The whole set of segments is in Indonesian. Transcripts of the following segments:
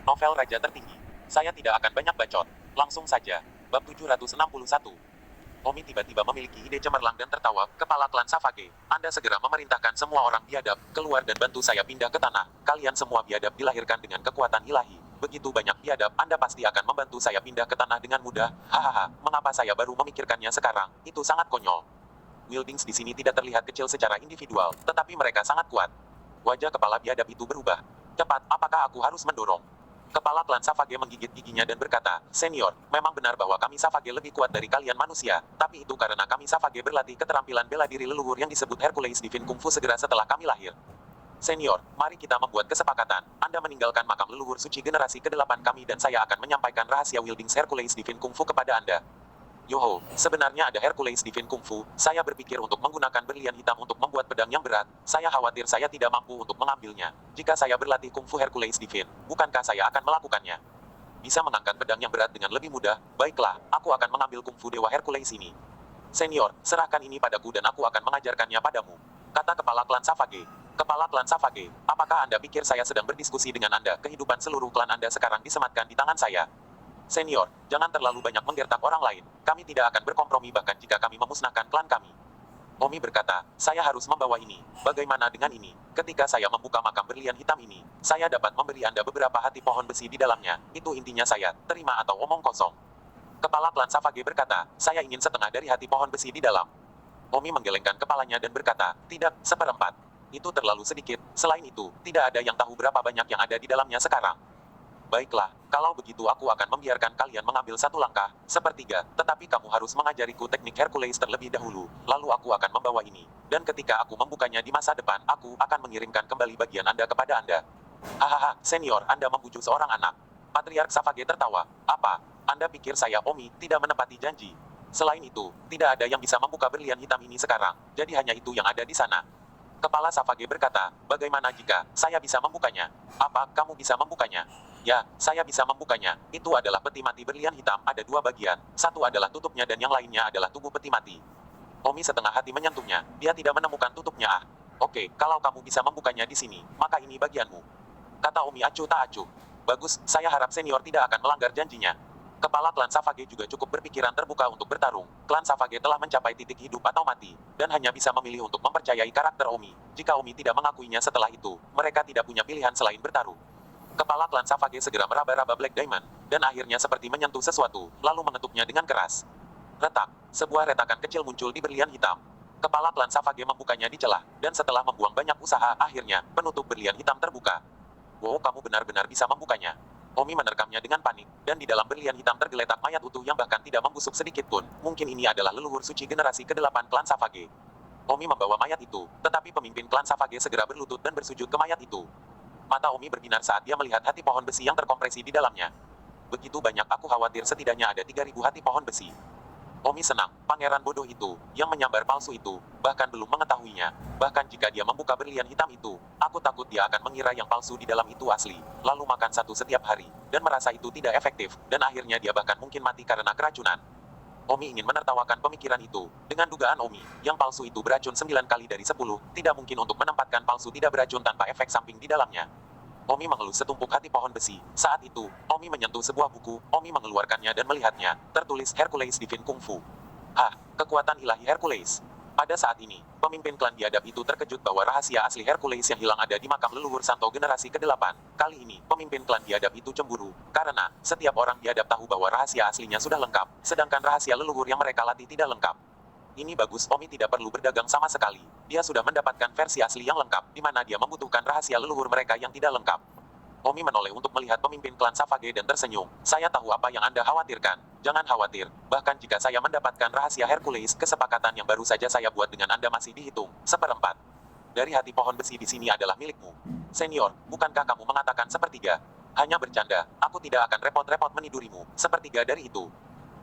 Novel Raja Tertinggi. Saya tidak akan banyak bacot. Langsung saja. Bab 761. Omi tiba-tiba memiliki ide cemerlang dan tertawa. Kepala klan Savage, Anda segera memerintahkan semua orang biadab keluar dan bantu saya pindah ke tanah. Kalian semua biadab dilahirkan dengan kekuatan ilahi. Begitu banyak biadab, Anda pasti akan membantu saya pindah ke tanah dengan mudah. Hahaha, mengapa saya baru memikirkannya sekarang? Itu sangat konyol. Wildings di sini tidak terlihat kecil secara individual, tetapi mereka sangat kuat. Wajah kepala biadab itu berubah. Cepat, apakah aku harus mendorong? Kepala klan Savage menggigit giginya dan berkata, Senior, memang benar bahwa kami Savage lebih kuat dari kalian manusia, tapi itu karena kami Savage berlatih keterampilan bela diri leluhur yang disebut Hercules Divine Kung Fu segera setelah kami lahir. Senior, mari kita membuat kesepakatan. Anda meninggalkan makam leluhur suci generasi ke-8 kami dan saya akan menyampaikan rahasia Wildings Hercules Divine Kung Fu kepada Anda. Yoho, sebenarnya ada Hercules Divine Kung Fu. Saya berpikir untuk menggunakan berlian hitam untuk membuat pedang yang berat. Saya khawatir saya tidak mampu untuk mengambilnya. Jika saya berlatih Kung Fu Hercules Divine, bukankah saya akan melakukannya? Bisa mengangkat pedang yang berat dengan lebih mudah. Baiklah, aku akan mengambil Kung Fu Dewa Hercules ini. Senior, serahkan ini padaku dan aku akan mengajarkannya padamu. Kata kepala klan Savage. Kepala klan Savage, apakah Anda pikir saya sedang berdiskusi dengan Anda? Kehidupan seluruh klan Anda sekarang disematkan di tangan saya. Senior, jangan terlalu banyak menggertak orang lain. Kami tidak akan berkompromi bahkan jika kami memusnahkan klan kami. Omi berkata, saya harus membawa ini. Bagaimana dengan ini? Ketika saya membuka makam berlian hitam ini, saya dapat memberi Anda beberapa hati pohon besi di dalamnya. Itu intinya saya, terima atau omong kosong. Kepala klan Savage berkata, saya ingin setengah dari hati pohon besi di dalam. Omi menggelengkan kepalanya dan berkata, tidak, seperempat. Itu terlalu sedikit. Selain itu, tidak ada yang tahu berapa banyak yang ada di dalamnya sekarang. Baiklah, kalau begitu aku akan membiarkan kalian mengambil satu langkah, sepertiga, tetapi kamu harus mengajariku teknik Hercules terlebih dahulu, lalu aku akan membawa ini. Dan ketika aku membukanya di masa depan, aku akan mengirimkan kembali bagian Anda kepada Anda. Hahaha, Senior, Anda membujuk seorang anak. Patriark Savage tertawa. Apa? Anda pikir saya Omi tidak menepati janji? Selain itu, tidak ada yang bisa membuka berlian hitam ini sekarang, jadi hanya itu yang ada di sana. Kepala Savage berkata, bagaimana jika saya bisa membukanya? Apa kamu bisa membukanya? Ya, saya bisa membukanya. Itu adalah peti mati berlian hitam, ada dua bagian. Satu adalah tutupnya dan yang lainnya adalah tubuh peti mati. Omi setengah hati menyentuhnya. Dia tidak menemukan tutupnya. Oke, kalau kamu bisa membukanya di sini, maka ini bagianmu. Kata Omi acuh tak acuh. Bagus, saya harap Senior tidak akan melanggar janjinya. Kepala klan Savage juga cukup berpikiran terbuka untuk bertarung. Klan Savage telah mencapai titik hidup atau mati, dan hanya bisa memilih untuk mempercayai karakter Omi. Jika Omi tidak mengakuinya setelah itu, mereka tidak punya pilihan selain bertarung. Kepala klan Savage segera meraba-raba Black Diamond, dan akhirnya seperti menyentuh sesuatu, lalu mengetuknya dengan keras. Retak, sebuah retakan kecil muncul di berlian hitam. Kepala klan Savage membukanya di celah, dan setelah membuang banyak usaha, akhirnya, penutup berlian hitam terbuka. Wow, kamu benar-benar bisa membukanya. Omi menerkamnya dengan panik, dan di dalam berlian hitam tergeletak mayat utuh yang bahkan tidak membusuk sedikit pun. Mungkin ini adalah leluhur suci generasi ke-8 klan Savage. Omi membawa mayat itu, tetapi pemimpin klan Savage segera berlutut dan bersujud ke mayat itu. Mata Omi berbinar saat dia melihat hati pohon besi yang terkompresi di dalamnya. Begitu banyak, aku khawatir setidaknya ada 3.000 hati pohon besi. Omi senang, pangeran bodoh itu, yang menyambar palsu itu, bahkan belum mengetahuinya. Bahkan jika dia membuka berlian hitam itu, aku takut dia akan mengira yang palsu di dalam itu asli, lalu makan satu setiap hari, dan merasa itu tidak efektif, dan akhirnya dia bahkan mungkin mati karena keracunan. Omi ingin menertawakan pemikiran itu. Dengan dugaan Omi, yang palsu itu beracun 9 kali dari 10, tidak mungkin untuk menempatkan palsu tidak beracun tanpa efek samping di dalamnya. Omi mengelus setumpuk hati pohon besi. Saat itu, Omi menyentuh sebuah buku. Omi mengeluarkannya dan melihatnya. Tertulis Hercules Divine Kung Fu. Hah, kekuatan ilahi Hercules. Pada saat ini, pemimpin klan biadab itu terkejut bahwa rahasia asli Hercules yang hilang ada di makam leluhur Santo generasi ke-8. Kali ini, pemimpin klan biadab itu cemburu, karena setiap orang biadab tahu bahwa rahasia aslinya sudah lengkap, sedangkan rahasia leluhur yang mereka latih tidak lengkap. Ini bagus, Omi tidak perlu berdagang sama sekali. Dia sudah mendapatkan versi asli yang lengkap, di mana dia membutuhkan rahasia leluhur mereka yang tidak lengkap. Omi menoleh untuk melihat pemimpin klan Savage dan tersenyum. Saya tahu apa yang Anda khawatirkan. Jangan khawatir. Bahkan jika saya mendapatkan rahasia Hercules, kesepakatan yang baru saja saya buat dengan Anda masih dihitung. Seperempat dari hati pohon besi di sini adalah milikmu. Senior, bukankah kamu mengatakan sepertiga? Hanya bercanda. Aku tidak akan repot-repot menidurimu. Sepertiga dari itu.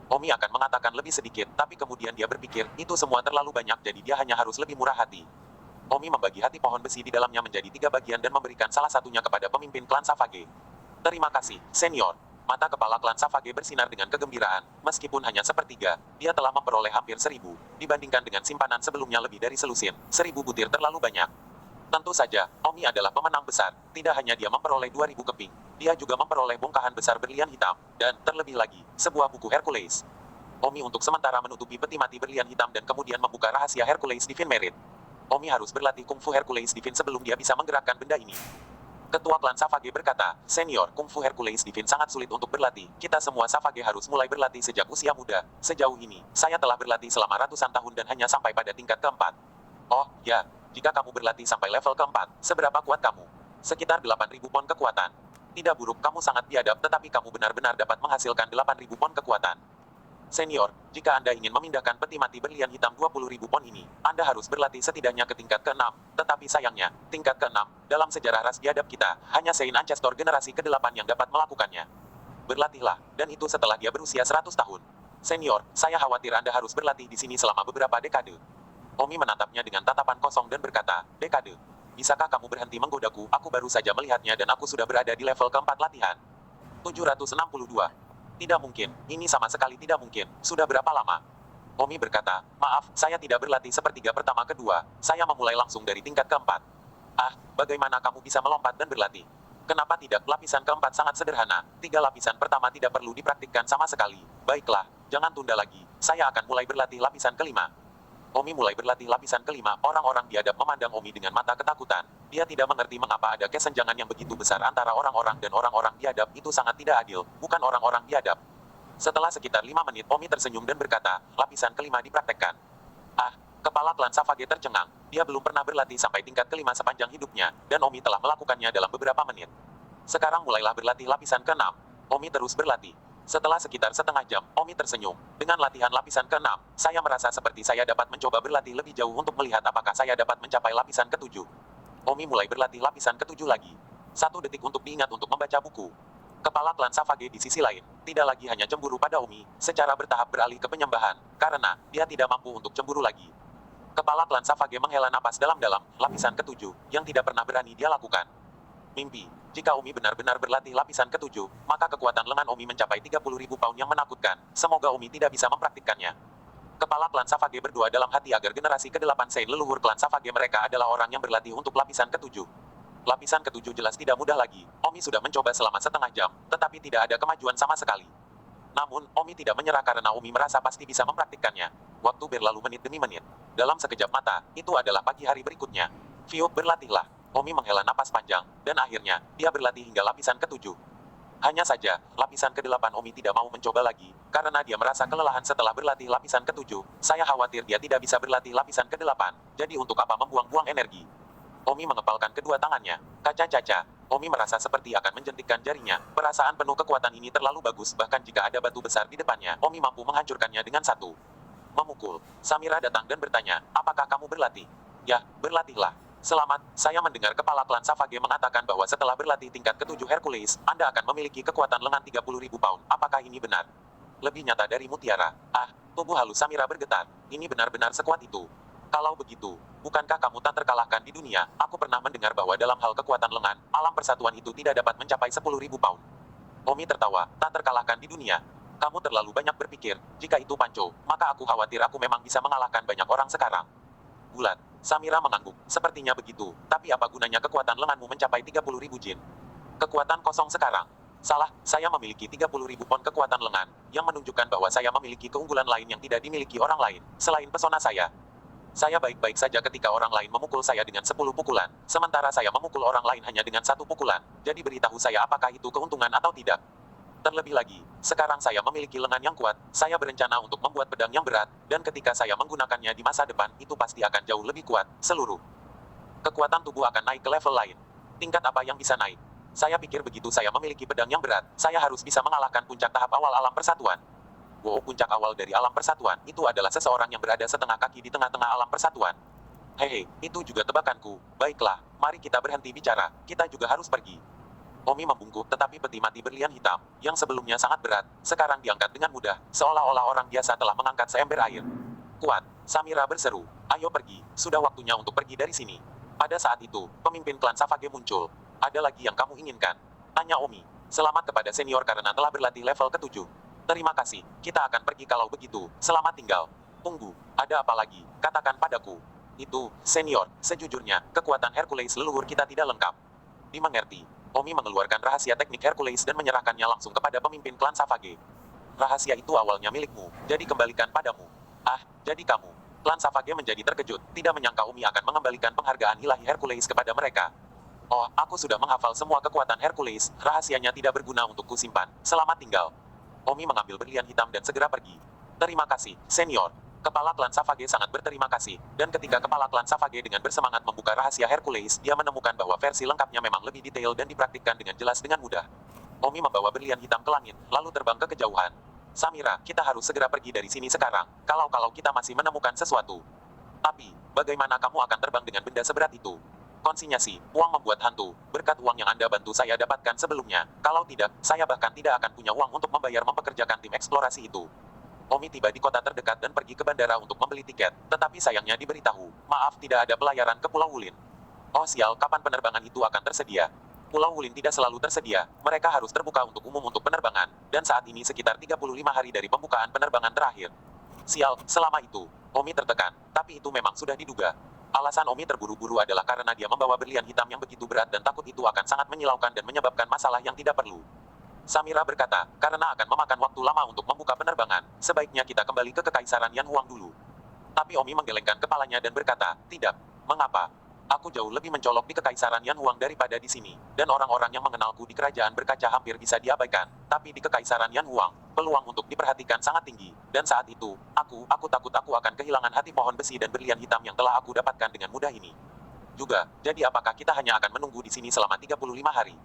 Omi akan mengatakan lebih sedikit, tapi kemudian dia berpikir, itu semua terlalu banyak jadi dia hanya harus lebih murah hati. Omi membagi hati pohon besi di dalamnya menjadi 3 bagian dan memberikan salah satunya kepada pemimpin klan Savage. Terima kasih, Senior. Mata kepala klan Savage bersinar dengan kegembiraan. Meskipun hanya sepertiga, dia telah memperoleh hampir 1.000. Dibandingkan dengan simpanan sebelumnya lebih dari selusin. 1.000 butir terlalu banyak. Tentu saja, Omi adalah pemenang besar. Tidak hanya dia memperoleh 2000 keping, dia juga memperoleh bongkahan besar berlian hitam, dan, terlebih lagi, sebuah buku Hercules. Omi untuk sementara menutupi peti mati berlian hitam dan kemudian membuka rahasia Hercules Divine Merit. Omi harus berlatih kungfu Hercules Divine sebelum dia bisa menggerakkan benda ini. Ketua klan Savage berkata, Senior, kungfu Hercules Divine sangat sulit untuk berlatih. Kita semua Savage harus mulai berlatih sejak usia muda. Sejauh ini, saya telah berlatih selama ratusan tahun dan hanya sampai pada tingkat keempat. Oh, ya. Jika kamu berlatih sampai level keempat, seberapa kuat kamu? Sekitar 8.000 pon kekuatan. Tidak buruk, kamu sangat biadab, tetapi kamu benar-benar dapat menghasilkan 8.000 pon kekuatan. Senior, jika Anda ingin memindahkan peti mati berlian hitam 20.000 pon ini, Anda harus berlatih setidaknya ke tingkat ke-6. Tetapi sayangnya, tingkat ke-6, dalam sejarah ras biadab kita, hanya Sein Ancestor generasi ke-8 yang dapat melakukannya. Berlatihlah, dan itu setelah dia berusia 100 tahun. Senior, saya khawatir Anda harus berlatih di sini selama beberapa dekade. Omi menatapnya dengan tatapan kosong dan berkata, dekade. Bisakah kamu berhenti menggodaku? Aku baru saja melihatnya dan aku sudah berada di level keempat latihan. 762. Tidak mungkin, ini sama sekali tidak mungkin. Sudah berapa lama? Omi berkata, maaf, saya tidak berlatih sepertiga pertama kedua. Saya memulai langsung dari tingkat keempat. Ah, bagaimana kamu bisa melompat dan berlatih? Kenapa tidak? Lapisan keempat sangat sederhana. 3 lapisan pertama tidak perlu dipraktikkan sama sekali. Baiklah, jangan tunda lagi. Saya akan mulai berlatih lapisan kelima. Omi mulai berlatih lapisan kelima. Orang-orang biadab memandang Omi dengan mata ketakutan. Dia tidak mengerti mengapa ada kesenjangan yang begitu besar antara orang-orang dan orang-orang biadab. Itu sangat tidak adil, bukan orang-orang biadab. Setelah sekitar 5 menit, Omi tersenyum dan berkata, lapisan kelima dipraktekkan. Ah, kepala klan Savage tercengang. Dia belum pernah berlatih sampai tingkat kelima sepanjang hidupnya, dan Omi telah melakukannya dalam beberapa menit. Sekarang mulailah berlatih lapisan ke-6. Omi terus berlatih. Setelah sekitar setengah jam, Omi tersenyum. Dengan latihan lapisan ke-6, saya merasa seperti saya dapat mencoba berlatih lebih jauh untuk melihat apakah saya dapat mencapai lapisan ke-7. Omi mulai berlatih lapisan ke-7 lagi. 1 detik untuk diingat untuk membaca buku. Kepala klan Savage di sisi lain, tidak lagi hanya cemburu pada Omi, secara bertahap beralih ke penyembahan, karena dia tidak mampu untuk cemburu lagi. Kepala klan Savage menghela napas dalam-dalam, lapisan ke-7, yang tidak pernah berani dia lakukan. Mimpi. Jika Omi benar-benar berlatih lapisan ke-7, maka kekuatan lengan Omi mencapai 30.000 pound yang menakutkan. Semoga Omi tidak bisa mempraktikkannya. Kepala klan Savage berdoa dalam hati agar generasi ke-8 Sein leluhur klan Savage mereka adalah orang yang berlatih untuk lapisan ke-7. Lapisan ke-7 jelas tidak mudah lagi. Omi sudah mencoba selama setengah jam, tetapi tidak ada kemajuan sama sekali. Namun, Omi tidak menyerah karena Omi merasa pasti bisa mempraktikkannya. Waktu berlalu menit demi menit. Dalam sekejap mata, itu adalah pagi hari berikutnya. Vio, berlatihlah. Omi menghela napas panjang, dan akhirnya, dia berlatih hingga lapisan ke-7. Hanya saja, lapisan ke-8 Omi tidak mau mencoba lagi, karena dia merasa kelelahan setelah berlatih lapisan ke-7. Saya khawatir dia tidak bisa berlatih lapisan ke-8, jadi untuk apa membuang-buang energi? Omi mengepalkan kedua tangannya. Kaca-caca. Omi merasa seperti akan menjentikkan jarinya. Perasaan penuh kekuatan ini terlalu bagus, bahkan jika ada batu besar di depannya, Omi mampu menghancurkannya dengan satu memukul. Samira datang dan bertanya, apakah kamu berlatih? Ya, berlatihlah. Selamat, saya mendengar kepala klan Savage mengatakan bahwa setelah berlatih tingkat ke-7 Hercules, Anda akan memiliki kekuatan lengan 30.000 pound. Apakah ini benar? Lebih nyata dari mutiara. Ah, tubuh halus Samira bergetar. Ini benar-benar sekuat itu. Kalau begitu, bukankah kamu tak terkalahkan di dunia? Aku pernah mendengar bahwa dalam hal kekuatan lengan, alam persatuan itu tidak dapat mencapai 10.000 pound. Omi tertawa, tak terkalahkan di dunia. Kamu terlalu banyak berpikir. Jika itu panco, maka aku khawatir aku memang bisa mengalahkan banyak orang sekarang. Bulat. Samira mengangguk. Sepertinya begitu. Tapi apa gunanya kekuatan lenganmu mencapai 30.000 jin? Kekuatan kosong sekarang. Salah, saya memiliki 30.000 pon kekuatan lengan, yang menunjukkan bahwa saya memiliki keunggulan lain yang tidak dimiliki orang lain, selain pesona saya. Saya baik-baik saja ketika orang lain memukul saya dengan 10 pukulan, sementara saya memukul orang lain hanya dengan 1 pukulan. Jadi beritahu saya apakah itu keuntungan atau tidak. Terlebih lagi, sekarang saya memiliki lengan yang kuat, saya berencana untuk membuat pedang yang berat, dan ketika saya menggunakannya di masa depan, itu pasti akan jauh lebih kuat. Seluruh kekuatan tubuh akan naik ke level lain. Tingkat apa yang bisa naik? Saya pikir begitu saya memiliki pedang yang berat, saya harus bisa mengalahkan puncak tahap awal alam persatuan. Wow, puncak awal dari alam persatuan, itu adalah seseorang yang berada setengah kaki di tengah-tengah alam persatuan. Hehe, itu juga tebakanku. Baiklah, mari kita berhenti bicara, kita juga harus pergi. Omi membungkuk, tetapi peti mati berlian hitam, yang sebelumnya sangat berat, sekarang diangkat dengan mudah, seolah-olah orang biasa telah mengangkat seember air. Kuat, Samira berseru, ayo pergi, sudah waktunya untuk pergi dari sini. Pada saat itu, pemimpin klan Savage muncul. Ada lagi yang kamu inginkan? Tanya Omi. Selamat kepada senior karena telah berlatih level ke-7. Terima kasih, kita akan pergi kalau begitu, selamat tinggal. Tunggu, ada apa lagi? Katakan padaku. Itu, senior, sejujurnya, kekuatan Hercules leluhur kita tidak lengkap. Dimengerti. Omi mengeluarkan rahasia teknik Hercules dan menyerahkannya langsung kepada pemimpin klan Savage. Rahasia itu awalnya milikmu, jadi kembalikan padamu. Ah, jadi kamu. Klan Savage menjadi terkejut, tidak menyangka Omi akan mengembalikan penghargaan ilahi Hercules kepada mereka. Oh, aku sudah menghafal semua kekuatan Hercules, rahasianya tidak berguna untuk kusimpan. Selamat tinggal. Omi mengambil berlian hitam dan segera pergi. Terima kasih, senior. Kepala klan Savage sangat berterima kasih, dan ketika kepala klan Savage dengan bersemangat membuka rahasia Hercules, dia menemukan bahwa versi lengkapnya memang lebih detail dan dipraktikkan dengan jelas dengan mudah. Omi membawa berlian hitam ke langit, lalu terbang ke kejauhan. Samira, kita harus segera pergi dari sini sekarang, kalau kita masih menemukan sesuatu. Tapi, bagaimana kamu akan terbang dengan benda seberat itu? Konsinyasi, uang membuat hantu, berkat uang yang Anda bantu saya dapatkan sebelumnya. Kalau tidak, saya bahkan tidak akan punya uang untuk mempekerjakan tim eksplorasi itu. Omi tiba di kota terdekat dan pergi ke bandara untuk membeli tiket, tetapi sayangnya diberitahu, maaf tidak ada pelayaran ke Pulau Wulin. Oh sial, kapan penerbangan itu akan tersedia? Pulau Wulin tidak selalu tersedia, mereka harus terbuka untuk umum untuk penerbangan, dan saat ini sekitar 35 hari dari pembukaan penerbangan terakhir. Sial, selama itu, Omi tertekan, tapi itu memang sudah diduga. Alasan Omi terburu-buru adalah karena dia membawa berlian hitam yang begitu berat dan takut itu akan sangat menyilaukan dan menyebabkan masalah yang tidak perlu. Samira berkata, karena akan memakan waktu lama untuk membuka penerbangan, sebaiknya kita kembali ke Kekaisaran Yan Huang dulu. Tapi Omi menggelengkan kepalanya dan berkata, tidak. Mengapa? Aku jauh lebih mencolok di Kekaisaran Yan Huang daripada di sini, dan orang-orang yang mengenalku di kerajaan berkaca hampir bisa diabaikan. Tapi di Kekaisaran Yan Huang, peluang untuk diperhatikan sangat tinggi. Dan saat itu, aku takut aku akan kehilangan hati pohon besi dan berlian hitam yang telah aku dapatkan dengan mudah ini. Juga, jadi apakah kita hanya akan menunggu di sini selama 35 hari?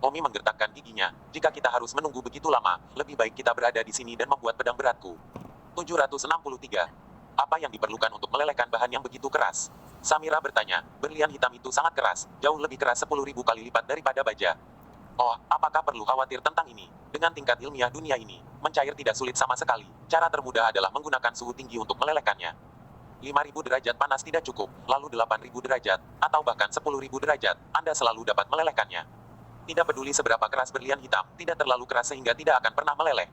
Omi menggertakkan giginya. Jika kita harus menunggu begitu lama, lebih baik kita berada di sini dan membuat pedang beratku. 763. Apa yang diperlukan untuk melelehkan bahan yang begitu keras? Samira bertanya. Berlian hitam itu sangat keras, jauh lebih keras 10.000 kali lipat daripada baja. Oh, apakah perlu khawatir tentang ini? Dengan tingkat ilmiah dunia ini, mencair tidak sulit sama sekali. Cara termudah adalah menggunakan suhu tinggi untuk melelehkannya. 5.000 derajat panas tidak cukup, lalu 8.000 derajat, atau bahkan 10.000 derajat, Anda selalu dapat melelehkannya. Tidak peduli seberapa keras berlian hitam, tidak terlalu keras sehingga tidak akan pernah meleleh.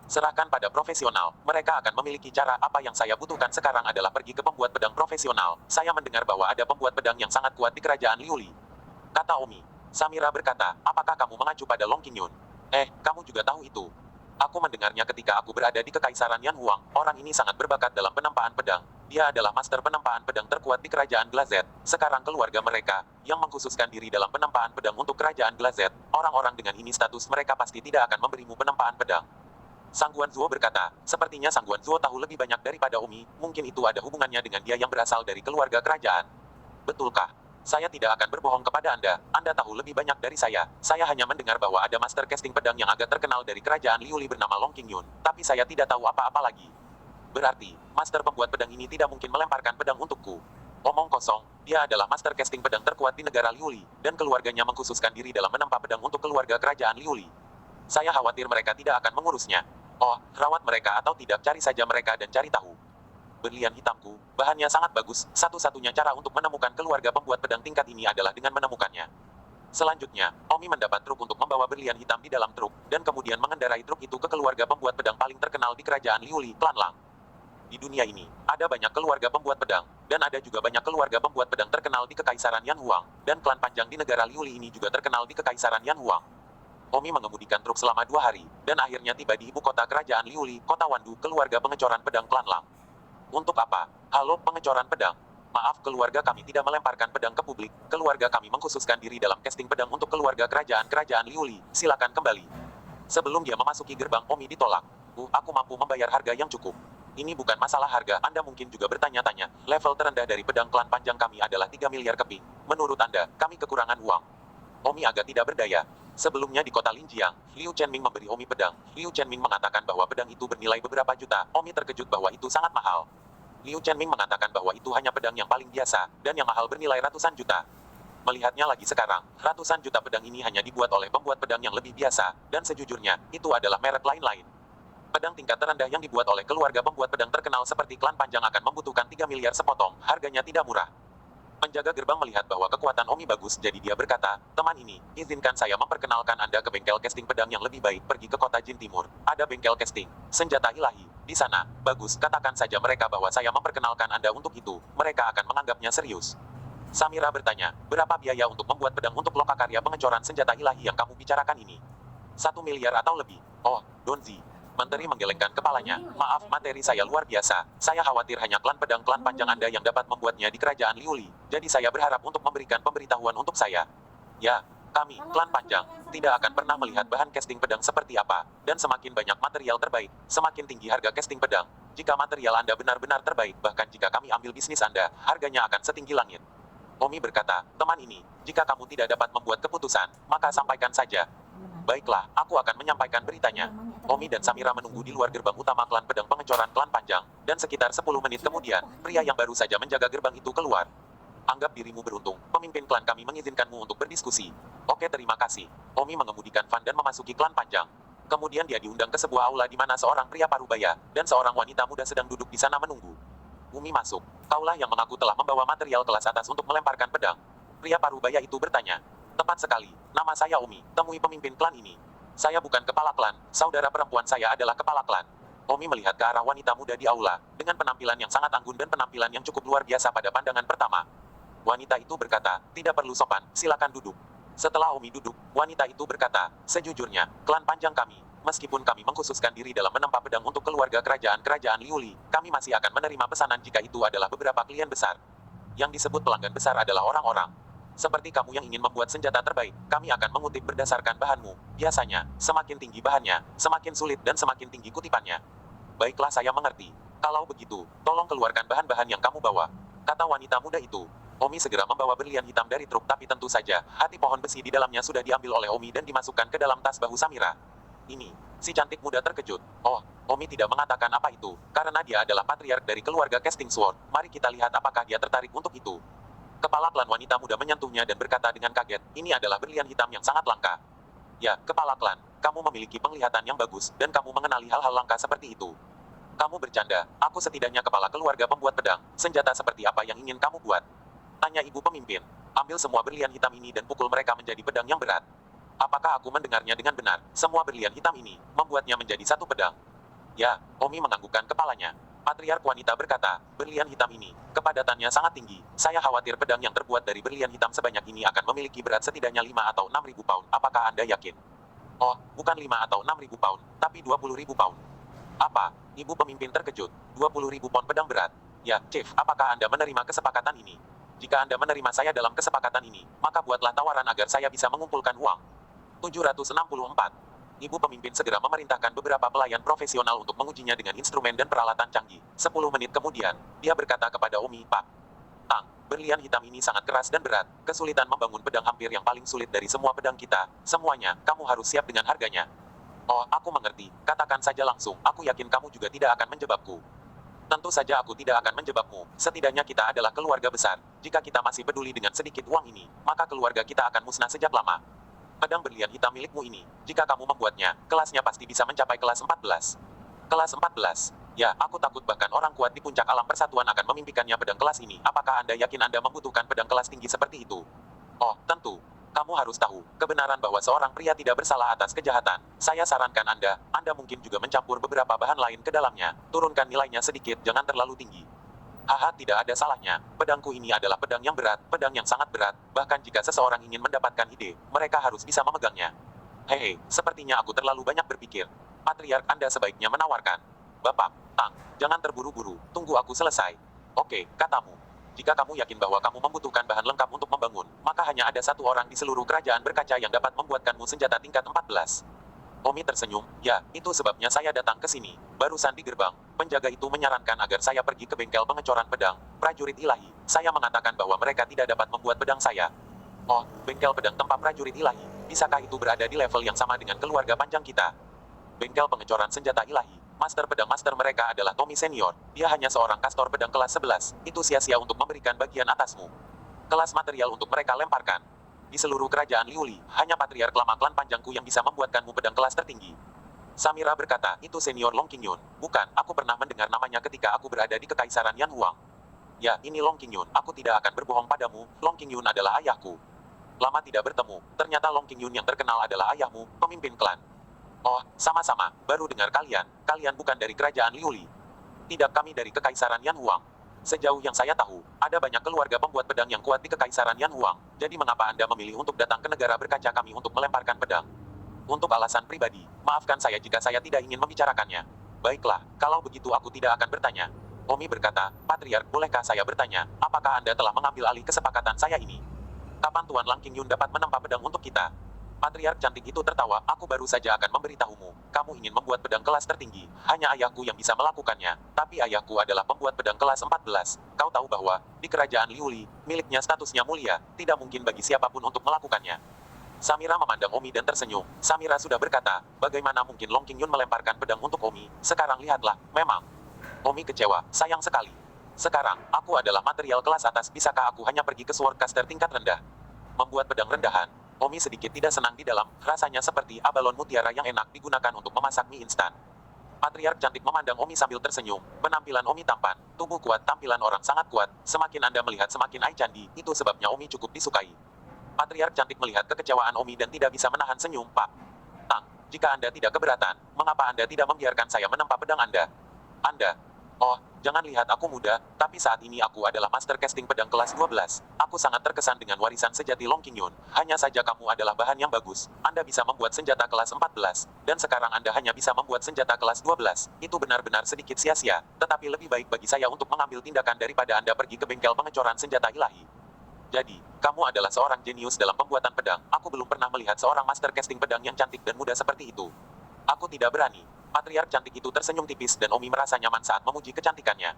Serahkan pada profesional, mereka akan memiliki cara. Apa yang saya butuhkan sekarang adalah pergi ke pembuat pedang profesional. Saya mendengar bahwa ada pembuat pedang yang sangat kuat di kerajaan Liuli. Kata Omi. Samira berkata, apakah kamu mengacu pada Long Qingyun? Kamu juga tahu itu. Aku mendengarnya ketika aku berada di Kekaisaran Yan Huang. Orang ini sangat berbakat dalam penempaan pedang. Dia adalah master penempaan pedang terkuat di kerajaan Glazet. Sekarang keluarga mereka, yang mengkhususkan diri dalam penempaan pedang untuk kerajaan Glazet, orang-orang dengan ini status mereka pasti tidak akan memberimu penempaan pedang. Sang Guanzuo berkata, sepertinya Sang Guanzuo tahu lebih banyak daripada Omi, mungkin itu ada hubungannya dengan dia yang berasal dari keluarga kerajaan. Betulkah? Saya tidak akan berbohong kepada Anda tahu lebih banyak dari saya hanya mendengar bahwa ada master casting pedang yang agak terkenal dari kerajaan Liuli bernama Long Qingyun, tapi saya tidak tahu apa-apa lagi. Berarti, master pembuat pedang ini tidak mungkin melemparkan pedang untukku. Omong kosong, dia adalah master casting pedang terkuat di negara Liuli, dan keluarganya mengkhususkan diri dalam menempa pedang untuk keluarga kerajaan Liuli. Saya khawatir mereka tidak akan mengurusnya. Oh, rawat mereka atau tidak, cari saja mereka dan cari tahu. Berlian hitamku, bahannya sangat bagus, satu-satunya cara untuk menemukan keluarga pembuat pedang tingkat ini adalah dengan menemukannya. Selanjutnya, Omi mendapat truk untuk membawa berlian hitam di dalam truk, dan kemudian mengendarai truk itu ke keluarga pembuat pedang paling terkenal di kerajaan Liuli, Klan Lang. Di dunia ini, ada banyak keluarga pembuat pedang, dan ada juga banyak keluarga pembuat pedang terkenal di Kekaisaran Yan Huang, dan klan panjang di negara Liuli ini juga terkenal di Kekaisaran Yan Huang. Omi mengemudikan truk selama 2 hari, dan akhirnya tiba di ibu kota kerajaan Liuli, kota Wandu, keluarga pengecoran pedang Klan Lang. Untuk apa? Halo, pengecoran pedang. Maaf, keluarga kami tidak melemparkan pedang ke publik. Keluarga kami mengkhususkan diri dalam casting pedang untuk keluarga kerajaan Liuli. Silakan kembali. Sebelum dia memasuki gerbang, Omi ditolak. Aku mampu membayar harga yang cukup. Ini bukan masalah harga, Anda mungkin juga bertanya-tanya. Level terendah dari pedang klan panjang kami adalah 3 miliar keping. Menurut Anda, kami kekurangan uang. Omi agak tidak berdaya. Sebelumnya di kota Linjiang, Liu Chenming memberi Omi pedang. Liu Chenming mengatakan bahwa pedang itu bernilai beberapa juta. Omi terkejut bahwa itu sangat mahal. Liu Chenming mengatakan bahwa itu hanya pedang yang paling biasa, dan yang mahal bernilai ratusan juta. Melihatnya lagi sekarang, ratusan juta pedang ini hanya dibuat oleh pembuat pedang yang lebih biasa, dan sejujurnya, itu adalah merek lain-lain. Pedang tingkat terendah yang dibuat oleh keluarga pembuat pedang terkenal seperti klan panjang akan membutuhkan 3 miliar sepotong, harganya tidak murah. Penjaga gerbang melihat bahwa kekuatan Omi bagus, jadi dia berkata, teman ini, izinkan saya memperkenalkan Anda ke bengkel casting pedang yang lebih baik. Pergi ke kota Jin Timur, ada bengkel casting senjata ilahi. Di sana, bagus, katakan saja mereka bahwa saya memperkenalkan Anda untuk itu, mereka akan menganggapnya serius. Samira bertanya, berapa biaya untuk membuat pedang untuk lokakarya pengecoran senjata ilahi yang kamu bicarakan ini? 1 miliar atau lebih. Oh, Donzi. Menteri menggelengkan kepalanya. Maaf, materi saya luar biasa. Saya khawatir hanya klan pedang klan panjang Anda yang dapat membuatnya di kerajaan Liuli. Jadi saya berharap untuk memberikan pemberitahuan untuk saya. Ya, kami, klan panjang, tidak akan pernah melihat bahan casting pedang seperti apa. Dan semakin banyak material terbaik, semakin tinggi harga casting pedang. Jika material Anda benar-benar terbaik, bahkan jika kami ambil bisnis Anda, harganya akan setinggi langit. Omi berkata, teman ini, jika kamu tidak dapat membuat keputusan, maka sampaikan saja. Baiklah, aku akan menyampaikan beritanya. Omi dan Samira menunggu di luar gerbang utama klan pedang pengecoran klan panjang, dan sekitar 10 menit kemudian, pria yang baru saja menjaga gerbang itu keluar. Anggap dirimu beruntung, pemimpin klan kami mengizinkanmu untuk berdiskusi. Oke, terima kasih. Omi mengemudikan Van dan memasuki klan panjang. Kemudian dia diundang ke sebuah aula di mana seorang pria parubaya, dan seorang wanita muda sedang duduk di sana menunggu. Umi masuk. Kaulah yang mengaku telah membawa material kelas atas untuk melemparkan pedang. Pria parubaya itu bertanya. Tepat sekali, nama saya Umi, temui pemimpin klan ini. Saya bukan kepala klan, saudara perempuan saya adalah kepala klan. Omi melihat ke arah wanita muda di aula, dengan penampilan yang sangat anggun dan penampilan yang cukup luar biasa pada pandangan pertama. Wanita itu berkata, tidak perlu sopan, silakan duduk. Setelah Omi duduk, wanita itu berkata, sejujurnya, klan panjang kami, meskipun kami mengkhususkan diri dalam menempa pedang untuk keluarga kerajaan-kerajaan Liuli, kami masih akan menerima pesanan jika itu adalah beberapa klien besar. Yang disebut pelanggan besar adalah orang-orang seperti kamu yang ingin membuat senjata terbaik, kami akan mengutip berdasarkan bahanmu. Biasanya, semakin tinggi bahannya, semakin sulit dan semakin tinggi kutipannya. Baiklah, saya mengerti. Kalau begitu, tolong keluarkan bahan-bahan yang kamu bawa, kata wanita muda itu. Omi segera membawa berlian hitam dari truk, tapi tentu saja, hati pohon besi di dalamnya sudah diambil oleh Omi dan dimasukkan ke dalam tas bahu Samira. Ini, si cantik muda terkejut. Oh, Omi tidak mengatakan apa itu, karena dia adalah patriark dari keluarga Casting Sword. Mari kita lihat apakah dia tertarik untuk itu. Kepala klan wanita muda menyentuhnya dan berkata dengan kaget, ini adalah berlian hitam yang sangat langka. Ya, kepala klan, kamu memiliki penglihatan yang bagus, dan kamu mengenali hal-hal langka seperti itu. Kamu bercanda, aku setidaknya kepala keluarga pembuat pedang, senjata seperti apa yang ingin kamu buat? Tanya ibu pemimpin. Ambil semua berlian hitam ini dan pukul mereka menjadi pedang yang berat. Apakah aku mendengarnya dengan benar? Semua berlian hitam ini, membuatnya menjadi satu pedang. Ya, Omi menganggukkan kepalanya. Patriark wanita berkata, berlian hitam ini, kepadatannya sangat tinggi. Saya khawatir pedang yang terbuat dari berlian hitam sebanyak ini akan memiliki berat setidaknya 5 atau 6.000 pound. Apakah Anda yakin? Oh, bukan 5 atau 6.000 pound, tapi 20.000 pound. Apa? Ibu pemimpin terkejut. 20.000 pound pedang berat. Ya, Chief, apakah Anda menerima kesepakatan ini? Jika Anda menerima saya dalam kesepakatan ini, maka buatlah tawaran agar saya bisa mengumpulkan uang. 764. Ibu pemimpin segera memerintahkan beberapa pelayan profesional untuk mengujinya dengan instrumen dan peralatan canggih. 10 menit kemudian, dia berkata kepada Omi, Pak, Tang, berlian hitam ini sangat keras dan berat. Kesulitan membangun pedang hampir yang paling sulit dari semua pedang kita. Semuanya, kamu harus siap dengan harganya. Oh, aku mengerti. Katakan saja langsung, aku yakin kamu juga tidak akan menjebakku. Tentu saja aku tidak akan menjebakmu. Setidaknya kita adalah keluarga besar. Jika kita masih peduli dengan sedikit uang ini, maka keluarga kita akan musnah sejak lama. Pedang berlian hitam milikmu ini, jika kamu membuatnya, kelasnya pasti bisa mencapai kelas 14. Kelas 14? Ya, aku takut bahkan orang kuat di puncak alam persatuan akan memimpikannya pedang kelas ini. Apakah Anda yakin Anda membutuhkan pedang kelas tinggi seperti itu? Oh, tentu. Kamu harus tahu, kebenaran bahwa seorang pria tidak bersalah atas kejahatan. Saya sarankan Anda mungkin juga mencampur beberapa bahan lain ke dalamnya. Turunkan nilainya sedikit, jangan terlalu tinggi. Haha, tidak ada salahnya. Pedangku ini adalah pedang yang berat, pedang yang sangat berat. Bahkan jika seseorang ingin mendapatkan ide, mereka harus bisa memegangnya. Hei, sepertinya aku terlalu banyak berpikir. Patriark Anda sebaiknya menawarkan. Bapak, Tang, jangan terburu-buru, tunggu aku selesai. Oke, katamu. Jika kamu yakin bahwa kamu membutuhkan bahan lengkap untuk membangun, maka hanya ada satu orang di seluruh kerajaan berkaca yang dapat membuatkanmu senjata tingkat 14. Omi tersenyum, ya, itu sebabnya saya datang ke sini. Barusan di gerbang, penjaga itu menyarankan agar saya pergi ke bengkel pengecoran pedang, prajurit ilahi. Saya mengatakan bahwa mereka tidak dapat membuat pedang saya. Oh, bengkel pedang tempat prajurit ilahi. Bisakah itu berada di level yang sama dengan keluarga panjang kita? Bengkel pengecoran senjata ilahi. Master pedang master mereka adalah Tommy Senior. Dia hanya seorang kastor pedang kelas 11. Itu sia-sia untuk memberikan bagian atasmu. Kelas material untuk mereka lemparkan. Di seluruh kerajaan Liuli, hanya patriark lama klan panjangku yang bisa membuatkanmu pedang kelas tertinggi. Samira berkata, itu senior Long Qingyun. Bukan, aku pernah mendengar namanya ketika aku berada di Kekaisaran Yan Huang. Ya, ini Long Qingyun. Aku tidak akan berbohong padamu, Long Qingyun adalah ayahku. Lama tidak bertemu, ternyata Long Qingyun yang terkenal adalah ayahmu, pemimpin klan. Oh, sama-sama, baru dengar kalian. Kalian bukan dari kerajaan Liuli. Tidak, kami dari Kekaisaran Yan Huang. Sejauh yang saya tahu, ada banyak keluarga pembuat pedang yang kuat di Kekaisaran Yan Huang. Jadi mengapa Anda memilih untuk datang ke negara berkaca kami untuk melemparkan pedang? Untuk alasan pribadi, maafkan saya jika saya tidak ingin membicarakannya. Baiklah, kalau begitu aku tidak akan bertanya. Omi berkata, Patriark, bolehkah saya bertanya, apakah Anda telah mengambil alih kesepakatan saya ini? Kapan Tuan Lang Qingyun dapat menempa pedang untuk kita? Patriark cantik itu tertawa, aku baru saja akan memberitahumu. Kamu ingin membuat pedang kelas tertinggi. Hanya ayahku yang bisa melakukannya. Tapi ayahku adalah pembuat pedang kelas 14. Kau tahu bahwa, di kerajaan Liuli, miliknya statusnya mulia, tidak mungkin bagi siapapun untuk melakukannya. Samira memandang Omi dan tersenyum. Samira sudah berkata, bagaimana mungkin Long Qingyun melemparkan pedang untuk Omi? Sekarang lihatlah, memang. Omi kecewa, sayang sekali. Sekarang, aku adalah material kelas atas, bisakah aku hanya pergi ke Swordcaster tingkat rendah? Membuat pedang rendahan. Omi sedikit tidak senang di dalam, rasanya seperti abalon mutiara yang enak digunakan untuk memasak mie instan. Patriark cantik memandang Omi sambil tersenyum. Penampilan Omi tampan, tubuh kuat, tampilan orang sangat kuat. Semakin Anda melihat semakin eye candi, itu sebabnya Omi cukup disukai. Patriark cantik melihat kekecewaan Omi dan tidak bisa menahan senyum, Pak. Tang, jika Anda tidak keberatan, mengapa Anda tidak membiarkan saya menempa pedang Anda? Anda. Oh, jangan lihat aku muda, tapi saat ini aku adalah master casting pedang kelas 12. Aku sangat terkesan dengan warisan sejati Long Qingyun. Hanya saja kamu adalah bahan yang bagus. Anda bisa membuat senjata kelas 14, dan sekarang Anda hanya bisa membuat senjata kelas 12. Itu benar-benar sedikit sia-sia, tetapi lebih baik bagi saya untuk mengambil tindakan daripada Anda pergi ke bengkel pengecoran senjata ilahi. Jadi, kamu adalah seorang jenius dalam pembuatan pedang. Aku belum pernah melihat seorang master casting pedang yang cantik dan muda seperti itu. Aku tidak berani. Patriark cantik itu tersenyum tipis dan Omi merasa nyaman saat memuji kecantikannya.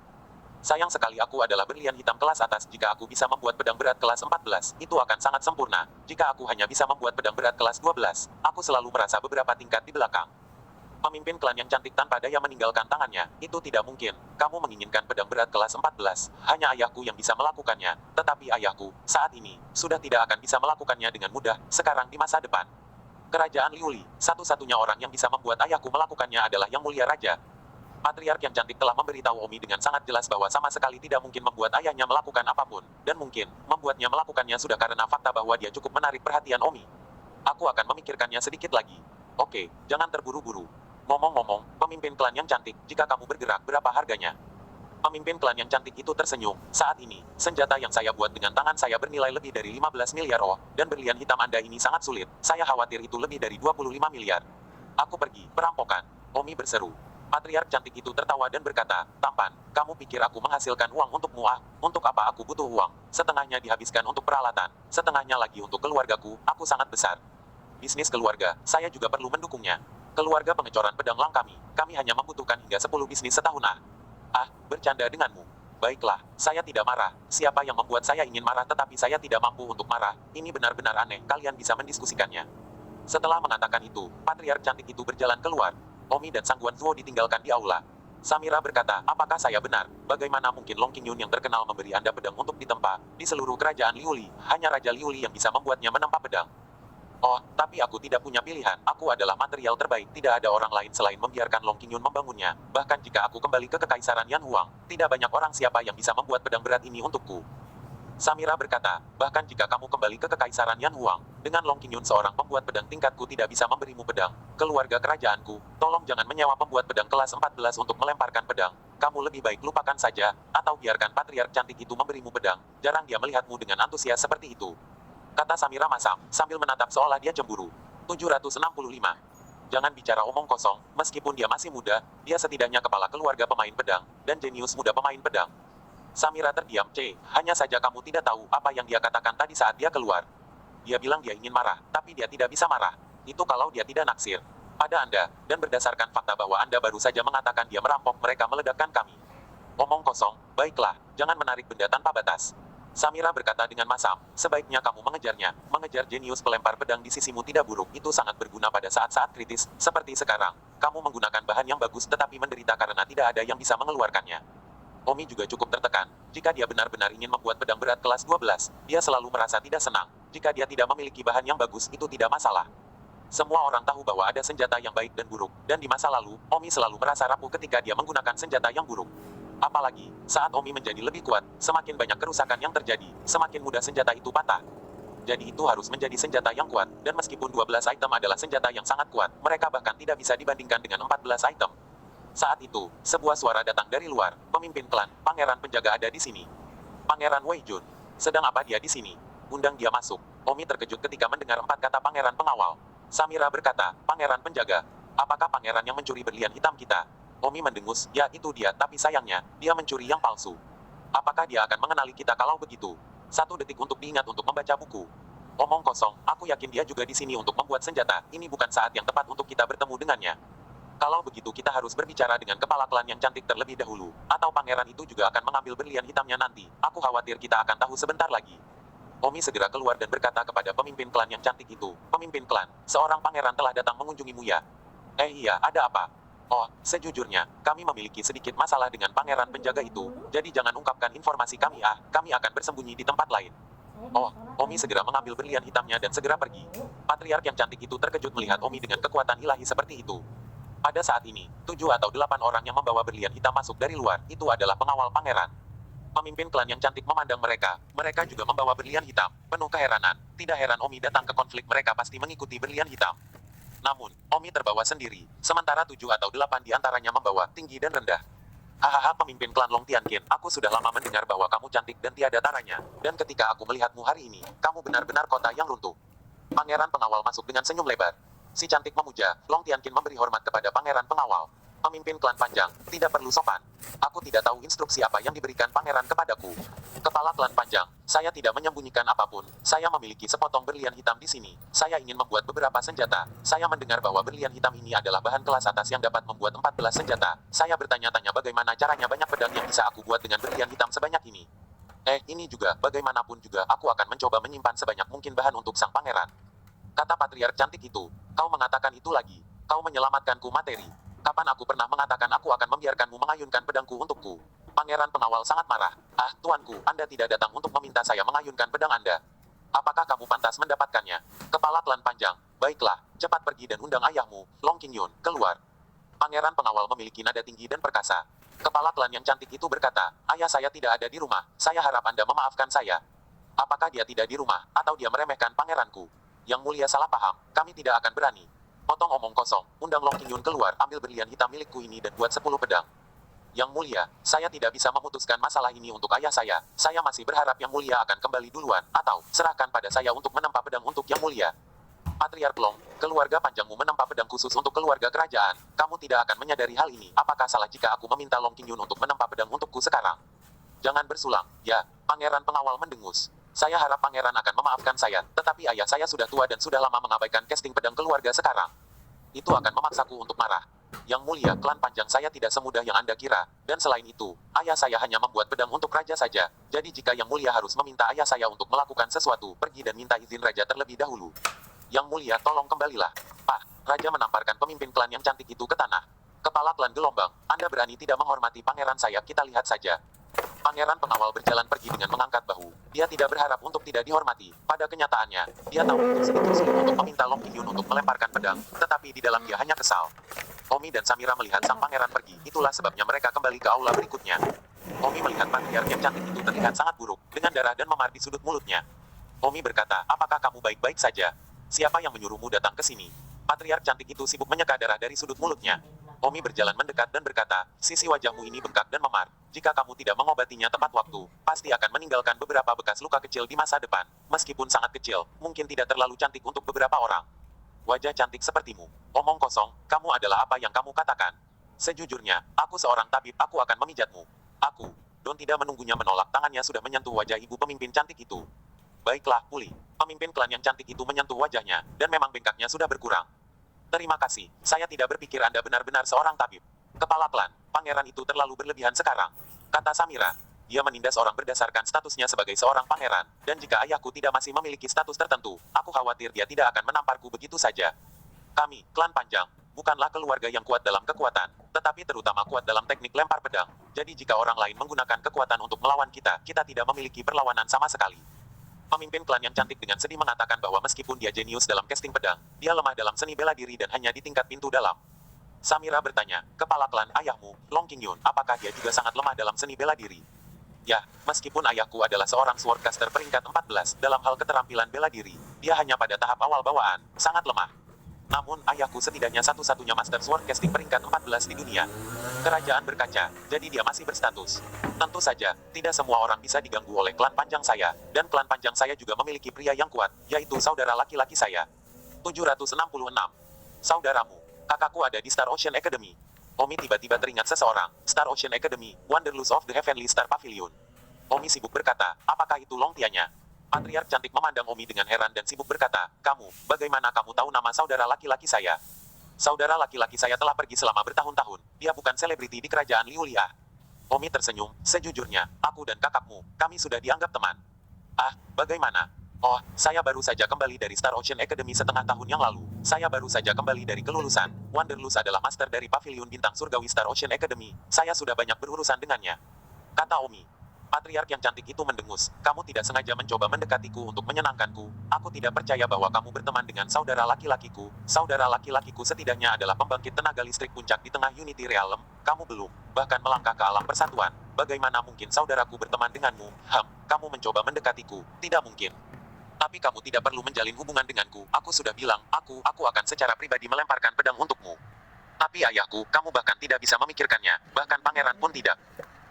Sayang sekali aku adalah berlian hitam kelas atas. Jika aku bisa membuat pedang berat kelas 14, itu akan sangat sempurna. Jika aku hanya bisa membuat pedang berat kelas 12, aku selalu merasa beberapa tingkat di belakang. Memimpin klan yang cantik tanpa daya meninggalkan tangannya, itu tidak mungkin. Kamu menginginkan pedang berat kelas 14, hanya ayahku yang bisa melakukannya. Tetapi ayahku, saat ini, sudah tidak akan bisa melakukannya dengan mudah, sekarang di masa depan. Kerajaan Liuli, satu-satunya orang yang bisa membuat ayahku melakukannya adalah Yang Mulia Raja. Patriark yang cantik telah memberitahu Omi dengan sangat jelas bahwa sama sekali tidak mungkin membuat ayahnya melakukan apapun, dan mungkin, membuatnya melakukannya sudah karena fakta bahwa dia cukup menarik perhatian Omi. Aku akan memikirkannya sedikit lagi. Oke, jangan terburu-buru. Ngomong-ngomong, pemimpin klan yang cantik, jika kamu bergerak, berapa harganya? Pemimpin klan yang cantik itu tersenyum. Saat ini, senjata yang saya buat dengan tangan saya bernilai lebih dari 15 miliar Oh, dan berlian hitam Anda ini sangat sulit. Saya khawatir itu lebih dari 25 miliar. Aku pergi, perampokan. Omi berseru. Patriark cantik itu tertawa dan berkata, tampan, kamu pikir aku menghasilkan uang untukmu ah? Untuk apa aku butuh uang? Setengahnya dihabiskan untuk peralatan, setengahnya lagi untuk keluargaku, aku sangat besar. Bisnis keluarga, saya juga perlu mendukungnya. Keluarga pengecoran pedang Lang kami hanya membutuhkan hingga 10 bisnis setahun ah. Ah, bercanda denganmu. Baiklah, saya tidak marah. Siapa yang membuat saya ingin marah tetapi saya tidak mampu untuk marah? Ini benar-benar aneh, kalian bisa mendiskusikannya. Setelah mengatakan itu, Patriark cantik itu berjalan keluar. Omi dan Sangguan Zuo ditinggalkan di aula. Samira berkata, apakah saya benar? Bagaimana mungkin Long Qingyun yang terkenal memberi Anda pedang untuk ditempa? Di seluruh kerajaan Liuli, hanya Raja Liuli yang bisa membuatnya menempa pedang. Oh, tapi aku tidak punya pilihan. Aku adalah material terbaik. Tidak ada orang lain selain membiarkan Long Qingyun membangunnya. Bahkan jika aku kembali ke Kekaisaran Yan Huang, tidak banyak orang siapa yang bisa membuat pedang berat ini untukku. Samira berkata, bahkan jika kamu kembali ke Kekaisaran Yan Huang, dengan Long Qingyun seorang pembuat pedang tingkatku tidak bisa memberimu pedang. Keluarga kerajaanku, tolong jangan menyewa pembuat pedang kelas 14 untuk melemparkan pedang. Kamu lebih baik lupakan saja, atau biarkan Patriark cantik itu memberimu pedang. Jarang dia melihatmu dengan antusias seperti itu. Kata Samira masam, sambil menatap seolah dia cemburu. 765. Jangan bicara omong kosong, meskipun dia masih muda, dia setidaknya kepala keluarga pemain pedang, dan jenius muda pemain pedang. Samira terdiam, hanya saja kamu tidak tahu apa yang dia katakan tadi saat dia keluar. Dia bilang dia ingin marah, tapi dia tidak bisa marah. Itu kalau dia tidak naksir pada Anda, dan berdasarkan fakta bahwa Anda baru saja mengatakan dia merampok mereka meledakkan kami. Omong kosong, baiklah, jangan menarik benda tanpa batas. Samira berkata dengan masam, sebaiknya kamu mengejarnya. Mengejar jenius pelempar pedang di sisimu tidak buruk, itu sangat berguna pada saat-saat kritis, seperti sekarang. Kamu menggunakan bahan yang bagus tetapi menderita karena tidak ada yang bisa mengeluarkannya. Omi juga cukup tertekan. Jika dia benar-benar ingin membuat pedang berat kelas 12, dia selalu merasa tidak senang. Jika dia tidak memiliki bahan yang bagus, itu tidak masalah. Semua orang tahu bahwa ada senjata yang baik dan buruk, dan di masa lalu, Omi selalu merasa rapuh ketika dia menggunakan senjata yang buruk. Apalagi, saat Omi menjadi lebih kuat, semakin banyak kerusakan yang terjadi, semakin mudah senjata itu patah. Jadi itu harus menjadi senjata yang kuat, dan meskipun 12 item adalah senjata yang sangat kuat, mereka bahkan tidak bisa dibandingkan dengan 14 item. Saat itu, sebuah suara datang dari luar. Pemimpin klan, Pangeran Penjaga ada di sini. Pangeran Wei Jun. Sedang apa dia di sini? Undang dia masuk. Omi terkejut ketika mendengar 4 kata Pangeran Pengawal. Samira berkata, Pangeran Penjaga. Apakah pangeran yang mencuri berlian hitam kita? Omi mendengus, ya itu dia, tapi sayangnya, dia mencuri yang palsu. Apakah dia akan mengenali kita kalau begitu? 1 detik untuk diingat untuk membaca buku. Omong kosong, aku yakin dia juga di sini untuk membuat senjata. Ini bukan saat yang tepat untuk kita bertemu dengannya. Kalau begitu kita harus berbicara dengan kepala klan yang cantik terlebih dahulu. Atau pangeran itu juga akan mengambil berlian hitamnya nanti. Aku khawatir kita akan tahu sebentar lagi. Omi segera keluar dan berkata kepada pemimpin klan yang cantik itu, Pemimpin klan, seorang pangeran telah datang mengunjungimu ya. Iya, ada apa? Oh, sejujurnya, kami memiliki sedikit masalah dengan pangeran penjaga itu, jadi jangan ungkapkan informasi kami kami akan bersembunyi di tempat lain. Oh, Omi segera mengambil berlian hitamnya dan segera pergi. Patriark yang cantik itu terkejut melihat Omi dengan kekuatan ilahi seperti itu. Pada saat ini, 7 atau 8 orang yang membawa berlian hitam masuk dari luar, itu adalah pengawal pangeran. Pemimpin klan yang cantik memandang mereka, mereka juga membawa berlian hitam, penuh keheranan, tidak heran Omi datang ke konflik mereka pasti mengikuti berlian hitam. Namun, Omi terbawa sendiri, sementara 7 atau 8 di antaranya membawa tinggi dan rendah. Hahaha pemimpin klan Long Tianqin, aku sudah lama mendengar bahwa kamu cantik dan tiada taranya, dan ketika aku melihatmu hari ini, kamu benar-benar kota yang runtuh. Pangeran pengawal masuk dengan senyum lebar. Si cantik memuja, Long Tianqin memberi hormat kepada pangeran pengawal. Pemimpin klan panjang, tidak perlu sopan. Aku tidak tahu instruksi apa yang diberikan pangeran kepadaku. Kepala klan panjang, saya tidak menyembunyikan apapun. Saya memiliki sepotong berlian hitam di sini. Saya ingin membuat beberapa senjata. Saya mendengar bahwa berlian hitam ini adalah bahan kelas atas yang dapat membuat 14 senjata. Saya bertanya-tanya bagaimana caranya banyak pedang yang bisa aku buat dengan berlian hitam sebanyak ini. Ini juga, bagaimanapun juga, aku akan mencoba menyimpan sebanyak mungkin bahan untuk sang pangeran. Kata patriark cantik itu, kau mengatakan itu lagi. Kau menyelamatkanku materi. Kapan aku pernah mengatakan aku akan membiarkanmu mengayunkan pedangku untukku? Pangeran pengawal sangat marah. Tuanku, Anda tidak datang untuk meminta saya mengayunkan pedang Anda. Apakah kamu pantas mendapatkannya? Kepala klan panjang, baiklah, cepat pergi dan undang ayahmu, Long Qingyun, keluar. Pangeran pengawal memiliki nada tinggi dan perkasa. Kepala klan yang cantik itu berkata, ayah saya tidak ada di rumah, saya harap Anda memaafkan saya. Apakah dia tidak di rumah, atau dia meremehkan pangeranku? Yang mulia salah paham, kami tidak akan berani. Potong omong kosong, undang Long Qingyun keluar, ambil berlian hitam milikku ini dan buat 10 pedang. Yang mulia, saya tidak bisa memutuskan masalah ini untuk ayah saya masih berharap yang mulia akan kembali duluan, atau, serahkan pada saya untuk menempa pedang untuk yang mulia. Patriark Long, keluarga panjangmu menempa pedang khusus untuk keluarga kerajaan, kamu tidak akan menyadari hal ini, apakah salah jika aku meminta Long Qingyun untuk menempa pedang untukku sekarang? Jangan bersulang, ya, pangeran pengawal mendengus. Saya harap pangeran akan memaafkan saya, tetapi ayah saya sudah tua dan sudah lama mengabaikan casting pedang keluarga sekarang. Itu akan memaksaku untuk marah. Yang mulia, klan panjang saya tidak semudah yang Anda kira, dan selain itu, ayah saya hanya membuat pedang untuk raja saja, jadi jika yang mulia harus meminta ayah saya untuk melakukan sesuatu, pergi dan minta izin raja terlebih dahulu. Yang mulia tolong kembalilah. Raja menamparkan pemimpin klan yang cantik itu ke tanah. Kepala klan gelombang, Anda berani tidak menghormati pangeran saya, kita lihat saja. Pangeran pengawal berjalan pergi dengan mengangkat bahu. Dia tidak berharap untuk tidak dihormati. Pada kenyataannya, dia tahu itu sedikit sulit untuk meminta Long Qingyun untuk melemparkan pedang, tetapi di dalam dia hanya kesal. Omi dan Samira melihat sang pangeran pergi, itulah sebabnya mereka kembali ke aula berikutnya. Omi melihat patriark yang cantik itu terlihat sangat buruk, dengan darah dan memar di sudut mulutnya. Omi berkata, apakah kamu baik-baik saja? Siapa yang menyuruhmu datang ke sini? Patriark cantik itu sibuk menyeka darah dari sudut mulutnya. Omi berjalan mendekat dan berkata, sisi wajahmu ini bengkak dan memar. Jika kamu tidak mengobatinya tepat waktu, pasti akan meninggalkan beberapa bekas luka kecil di masa depan. Meskipun sangat kecil, mungkin tidak terlalu cantik untuk beberapa orang. Wajah cantik sepertimu. Omong kosong, kamu adalah apa yang kamu katakan. Sejujurnya, aku seorang tabib, aku akan memijatmu. Aku, Don tidak menunggunya menolak, tangannya sudah menyentuh wajah ibu pemimpin cantik itu. Baiklah, pulih. Pemimpin klan yang cantik itu menyentuh wajahnya, dan memang bengkaknya sudah berkurang. Terima kasih, saya tidak berpikir Anda benar-benar seorang tabib. Kepala klan, pangeran itu terlalu berlebihan sekarang. Kata Samira, dia menindas orang berdasarkan statusnya sebagai seorang pangeran, dan jika ayahku tidak masih memiliki status tertentu, aku khawatir dia tidak akan menamparku begitu saja. Kami, klan panjang, bukanlah keluarga yang kuat dalam kekuatan, tetapi terutama kuat dalam teknik lempar pedang. Jadi jika orang lain menggunakan kekuatan untuk melawan kita, kita tidak memiliki perlawanan sama sekali. Pemimpin klan yang cantik dengan sedih mengatakan bahwa meskipun dia jenius dalam casting pedang, dia lemah dalam seni bela diri dan hanya di tingkat pintu dalam. Samira bertanya, kepala klan ayahmu, Long Qingyun, apakah dia juga sangat lemah dalam seni bela diri? Ya, meskipun ayahku adalah seorang swordcaster peringkat 14 dalam hal keterampilan bela diri, dia hanya pada tahap awal bawaan, sangat lemah. Namun, ayahku setidaknya satu-satunya master swordcasting peringkat 14 di dunia. Kerajaan berkaca, jadi dia masih berstatus. Tentu saja, tidak semua orang bisa diganggu oleh klan panjang saya, dan klan panjang saya juga memiliki pria yang kuat, yaitu saudara laki-laki saya. 766. Saudaramu, kakakku ada di Star Ocean Academy. Omi tiba-tiba teringat seseorang, Star Ocean Academy, Wanderlust of the Heavenly Star Pavilion. Omi sibuk berkata, apakah itu Long Tianya? Patriark cantik memandang Omi dengan heran dan sibuk berkata, kamu, bagaimana kamu tahu nama saudara laki-laki saya? Saudara laki-laki saya telah pergi selama bertahun-tahun, dia bukan selebriti di kerajaan Liulia. Omi tersenyum, sejujurnya, aku dan kakakmu, kami sudah dianggap teman. Ah, bagaimana? Oh, saya baru saja kembali dari Star Ocean Academy setengah tahun yang lalu. Saya baru saja kembali dari kelulusan. Wanderlust adalah master dari Pavilion Bintang Surgawi Star Ocean Academy. Saya sudah banyak berurusan dengannya. Kata Omi. Patriark yang cantik itu mendengus. Kamu tidak sengaja mencoba mendekatiku untuk menyenangkanku. Aku tidak percaya bahwa kamu berteman dengan saudara laki-lakiku. Saudara laki-lakiku setidaknya adalah pembangkit tenaga listrik puncak di tengah Unity Realm. Kamu belum. Bahkan melangkah ke alam persatuan. Bagaimana mungkin saudaraku berteman denganmu? Kamu mencoba mendekatiku. Tidak mungkin. Tapi kamu tidak perlu menjalin hubungan denganku. Aku sudah bilang, aku akan secara pribadi melemparkan pedang untukmu. Tapi ayahku, kamu bahkan tidak bisa memikirkannya. Bahkan pangeran pun tidak.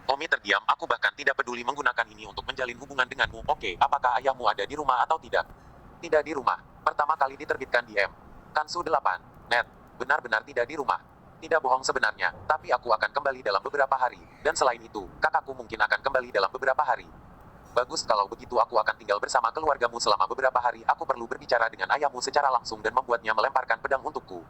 Omi terdiam, aku bahkan tidak peduli menggunakan ini untuk menjalin hubungan denganmu. Oke, apakah ayahmu ada di rumah atau tidak? Tidak di rumah. Pertama kali diterbitkan di M. Kansu 8. Net. Benar-benar tidak di rumah. Tidak bohong sebenarnya, tapi aku akan kembali dalam beberapa hari. Dan selain itu, kakakku mungkin akan kembali dalam beberapa hari. Bagus, kalau begitu aku akan tinggal bersama keluargamu selama beberapa hari. Aku perlu berbicara dengan ayahmu secara langsung dan membuatnya melemparkan pedang untukku.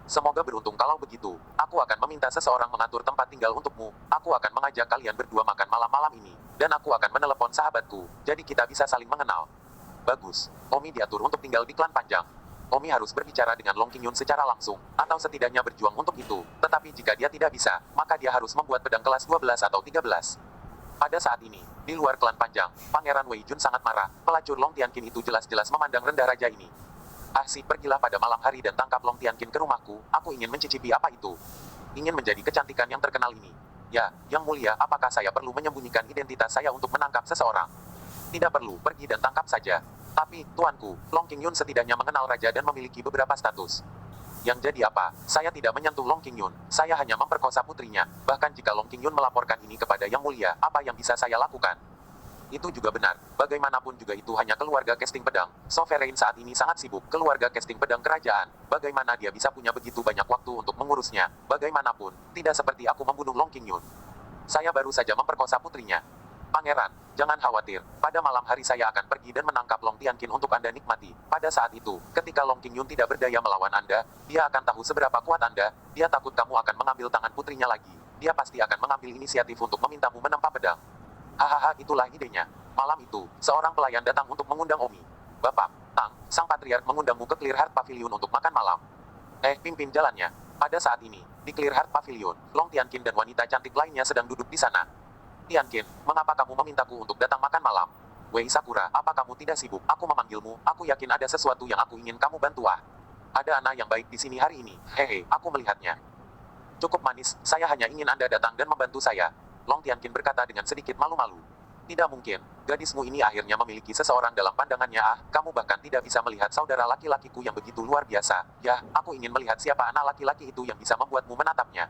Semoga beruntung kalau begitu. Aku akan meminta seseorang mengatur tempat tinggal untukmu. Aku akan mengajak kalian berdua makan malam-malam ini. Dan aku akan menelepon sahabatku, jadi kita bisa saling mengenal. Bagus. Omi diatur untuk tinggal di klan panjang. Omi harus berbicara dengan Long Qingyun secara langsung, atau setidaknya berjuang untuk itu. Tetapi jika dia tidak bisa, maka dia harus membuat pedang kelas 12 atau 13. Pada saat ini, di luar klan panjang, Pangeran Wei Jun sangat marah. Pelacur Long Tianqin itu jelas-jelas memandang rendah raja ini. Pergilah pada malam hari dan tangkap Long Tianqin ke rumahku. Aku ingin mencicipi apa itu. Ingin menjadi kecantikan yang terkenal ini. Ya, Yang Mulia, apakah saya perlu menyembunyikan identitas saya untuk menangkap seseorang? Tidak perlu, pergi dan tangkap saja. Tapi, tuanku, Long Qingyun setidaknya mengenal raja dan memiliki beberapa status. Yang jadi apa? Saya tidak menyentuh Long Qingyun. Saya hanya memperkosa putrinya. Bahkan jika Long Qingyun melaporkan ini kepada Yang Mulia, apa yang bisa saya lakukan? Itu juga benar. Bagaimanapun juga itu hanya keluarga casting pedang. Sovereign saat ini sangat sibuk. Keluarga casting pedang kerajaan. Bagaimana dia bisa punya begitu banyak waktu untuk mengurusnya? Bagaimanapun, tidak seperti aku membunuh Long Qingyun. Saya baru saja memperkosa putrinya. Pangeran, jangan khawatir. Pada malam hari saya akan pergi dan menangkap Long Tianqin untuk Anda nikmati. Pada saat itu, ketika Long Qingyun tidak berdaya melawan Anda, dia akan tahu seberapa kuat Anda. Dia takut kamu akan mengambil tangan putrinya lagi. Dia pasti akan mengambil inisiatif untuk memintamu menempa pedang. Hahaha, itulah idenya. Malam itu, seorang pelayan datang untuk mengundang Omi. Bapak, Tang, sang patriark mengundangmu ke Clear Heart Pavilion untuk makan malam. Pimpin jalannya. Pada saat ini, di Clear Heart Pavilion, Long Tianqin dan wanita cantik lainnya sedang duduk di sana. Tianqin, mengapa kamu memintaku untuk datang makan malam? Wei Sakura, apa kamu tidak sibuk? Aku memanggilmu, aku yakin ada sesuatu yang aku ingin kamu bantu. Ada anak yang baik di sini hari ini. Hehe, aku melihatnya. Cukup manis, saya hanya ingin Anda datang dan membantu saya. Long Tianqin berkata dengan sedikit malu-malu. Tidak mungkin, gadismu ini akhirnya memiliki seseorang dalam pandangannya. Kamu bahkan tidak bisa melihat saudara laki-lakiku yang begitu luar biasa. Ya, aku ingin melihat siapa anak laki-laki itu yang bisa membuatmu menatapnya.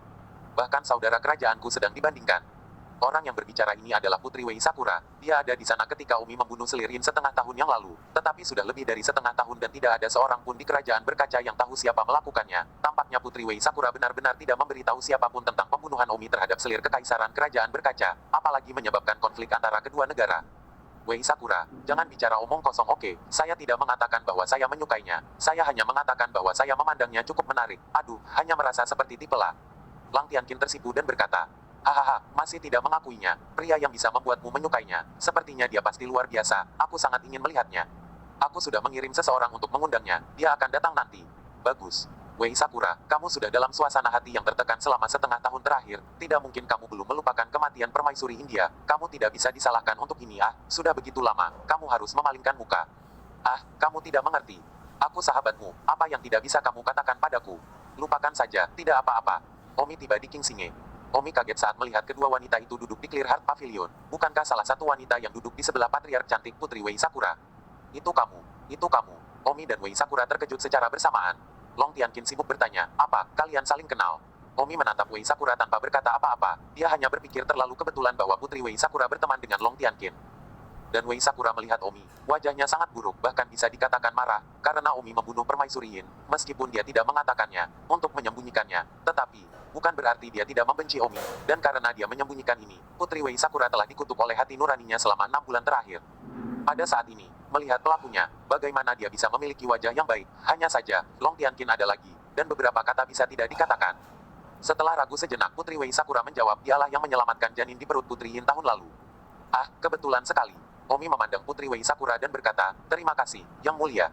Bahkan saudara kerajaanku sedang dibandingkan. Orang yang berbicara ini adalah Putri Wei Sakura. Dia ada di sana ketika Omi membunuh Selirin setengah tahun yang lalu. Tetapi sudah lebih dari setengah tahun dan tidak ada seorang pun di kerajaan berkaca yang tahu siapa melakukannya. Tampaknya Putri Wei Sakura benar-benar tidak memberitahu siapapun tentang pembunuhan Omi terhadap selir kekaisaran kerajaan berkaca. Apalagi menyebabkan konflik antara kedua negara. Wei Sakura, jangan bicara omong kosong. Oke, saya tidak mengatakan bahwa saya menyukainya. Saya hanya mengatakan bahwa saya memandangnya cukup menarik. Aduh, hanya merasa seperti tipelah. Lang Tianqin tersipu dan berkata, hahaha, masih tidak mengakuinya. Pria yang bisa membuatmu menyukainya. Sepertinya dia pasti luar biasa. Aku sangat ingin melihatnya. Aku sudah mengirim seseorang untuk mengundangnya. Dia akan datang nanti. Bagus. Wei Sakura, kamu sudah dalam suasana hati yang tertekan selama setengah tahun terakhir. Tidak mungkin kamu belum melupakan kematian permaisuri India. Kamu tidak bisa disalahkan untuk ini. Sudah begitu lama. Kamu harus memalingkan muka. Kamu tidak mengerti. Aku sahabatmu. Apa yang tidak bisa kamu katakan padaku? Lupakan saja. Tidak apa-apa. Omi tiba di King Singe. Omi kaget saat melihat kedua wanita itu duduk di Clear Heart Pavilion. Bukankah salah satu wanita yang duduk di sebelah patriark cantik Putri Wei Sakura? Itu kamu, itu kamu. Omi dan Wei Sakura terkejut secara bersamaan. Long Tianqin sibuk bertanya, apa, kalian saling kenal? Omi menatap Wei Sakura tanpa berkata apa-apa. Dia hanya berpikir terlalu kebetulan bahwa Putri Wei Sakura berteman dengan Long Tianqin. Dan Wei Sakura melihat Omi. Wajahnya sangat buruk, bahkan bisa dikatakan marah, karena Omi membunuh permaisuri Yin, meskipun dia tidak mengatakannya, untuk menyembunyikannya. Tetapi, bukan berarti dia tidak membenci Omi, dan karena dia menyembunyikan ini, Putri Wei Sakura telah dikutuk oleh hati nuraninya selama 6 bulan terakhir. Pada saat ini, melihat pelakunya, bagaimana dia bisa memiliki wajah yang baik, hanya saja, Long Tianqin ada lagi, dan beberapa kata bisa tidak dikatakan. Setelah ragu sejenak, Putri Wei Sakura menjawab, dialah yang menyelamatkan janin di perut Putri Yin tahun lalu. Ah, kebetulan sekali. Omi memandang Putri Wei Sakura dan berkata, terima kasih, Yang Mulia.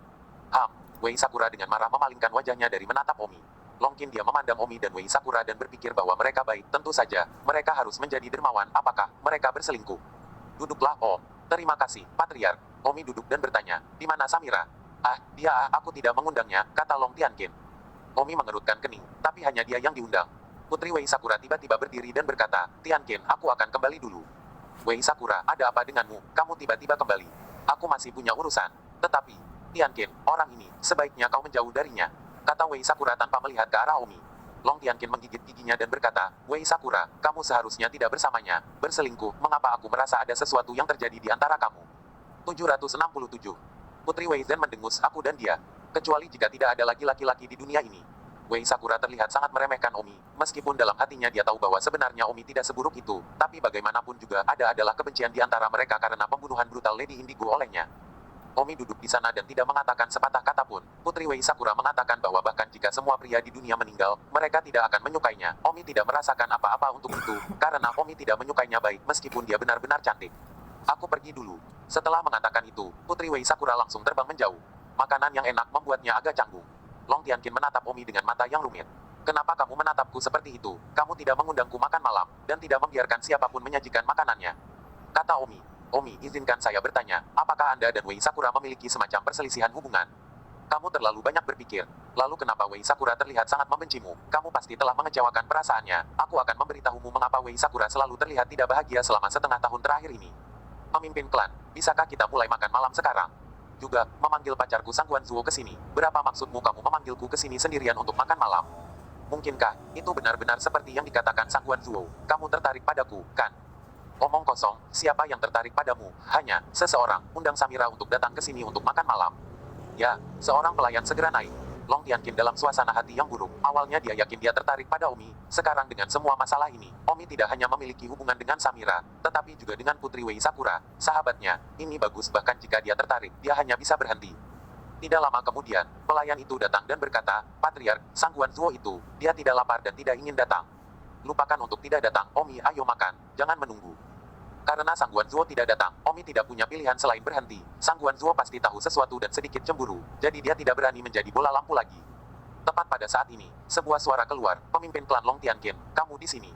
Wei Sakura dengan marah memalingkan wajahnya dari menatap Omi. Longkin dia memandang Omi dan Wei Sakura dan berpikir bahwa mereka baik, tentu saja, mereka harus menjadi dermawan, apakah mereka berselingkuh? Duduklah, oh, terima kasih, Patriark. Omi duduk dan bertanya, di mana Samira? Aku tidak mengundangnya, kata Long Tianqin. Omi mengerutkan kening, tapi hanya dia yang diundang. Putri Wei Sakura tiba-tiba berdiri dan berkata, Tianqin, aku akan kembali dulu. Wei Sakura, ada apa denganmu? Kamu tiba-tiba kembali. Aku masih punya urusan. Tetapi, Tianqin, orang ini, sebaiknya kau menjauh darinya. Kata Wei Sakura tanpa melihat ke arah Omi. Long Tianqin menggigit giginya dan berkata, Wei Sakura, kamu seharusnya tidak bersamanya. Berselingkuh, mengapa aku merasa ada sesuatu yang terjadi di antara kamu? 767. Putri Wei Zhen mendengus aku dan dia. Kecuali jika tidak ada lagi laki-laki di dunia ini. Wei Sakura terlihat sangat meremehkan Omi, meskipun dalam hatinya dia tahu bahwa sebenarnya Omi tidak seburuk itu, tapi bagaimanapun juga ada adalah kebencian di antara mereka karena pembunuhan brutal Lady Indigo olehnya. Omi duduk di sana dan tidak mengatakan sepatah kata pun. Putri Wei Sakura mengatakan bahwa bahkan jika semua pria di dunia meninggal, mereka tidak akan menyukainya. Omi tidak merasakan apa-apa untuk itu, karena Omi tidak menyukainya baik meskipun dia benar-benar cantik. Aku pergi dulu. Setelah mengatakan itu, Putri Wei Sakura langsung terbang menjauh. Makanan yang enak membuatnya agak canggung. Long Tianqin menatap Omi dengan mata yang rumit. Kenapa kamu menatapku seperti itu? Kamu tidak mengundangku makan malam, dan tidak membiarkan siapapun menyajikan makanannya. Kata Omi. Omi, izinkan saya bertanya, apakah Anda dan Wei Sakura memiliki semacam perselisihan hubungan? Kamu terlalu banyak berpikir. Lalu kenapa Wei Sakura terlihat sangat membencimu? Kamu pasti telah mengecewakan perasaannya. Aku akan memberitahumu mengapa Wei Sakura selalu terlihat tidak bahagia selama setengah tahun terakhir ini. Pemimpin klan, bisakah kita mulai makan malam sekarang? Juga, memanggil pacarku Sangguan Zuo ke sini. Berapa maksudmu kamu memanggilku ke sini sendirian untuk makan malam? Mungkinkah, itu benar-benar seperti yang dikatakan Sangguan Zuo? Kamu tertarik padaku, kan? Omong kosong, siapa yang tertarik padamu? Hanya, seseorang, undang Samira untuk datang ke sini untuk makan malam. Ya, seorang pelayan segera naik. Long Tianqin dalam suasana hati yang buruk. Awalnya dia yakin dia tertarik pada Omi. Sekarang dengan semua masalah ini, Omi tidak hanya memiliki hubungan dengan Samira, tetapi juga dengan Putri Wei Sakura, sahabatnya. Ini bagus bahkan jika dia tertarik, dia hanya bisa berhenti. Tidak lama kemudian, pelayan itu datang dan berkata, Patriark, Sangguan Zuo itu, dia tidak lapar dan tidak ingin datang. Lupakan untuk tidak datang, Omi ayo makan, jangan menunggu. Karena Sangguan Zuo tidak datang, Omi tidak punya pilihan selain berhenti. Sangguan Zuo pasti tahu sesuatu dan sedikit cemburu, jadi dia tidak berani menjadi bola lampu lagi. Tepat pada saat ini, sebuah suara keluar, pemimpin klan Long Tianqin, kamu di sini.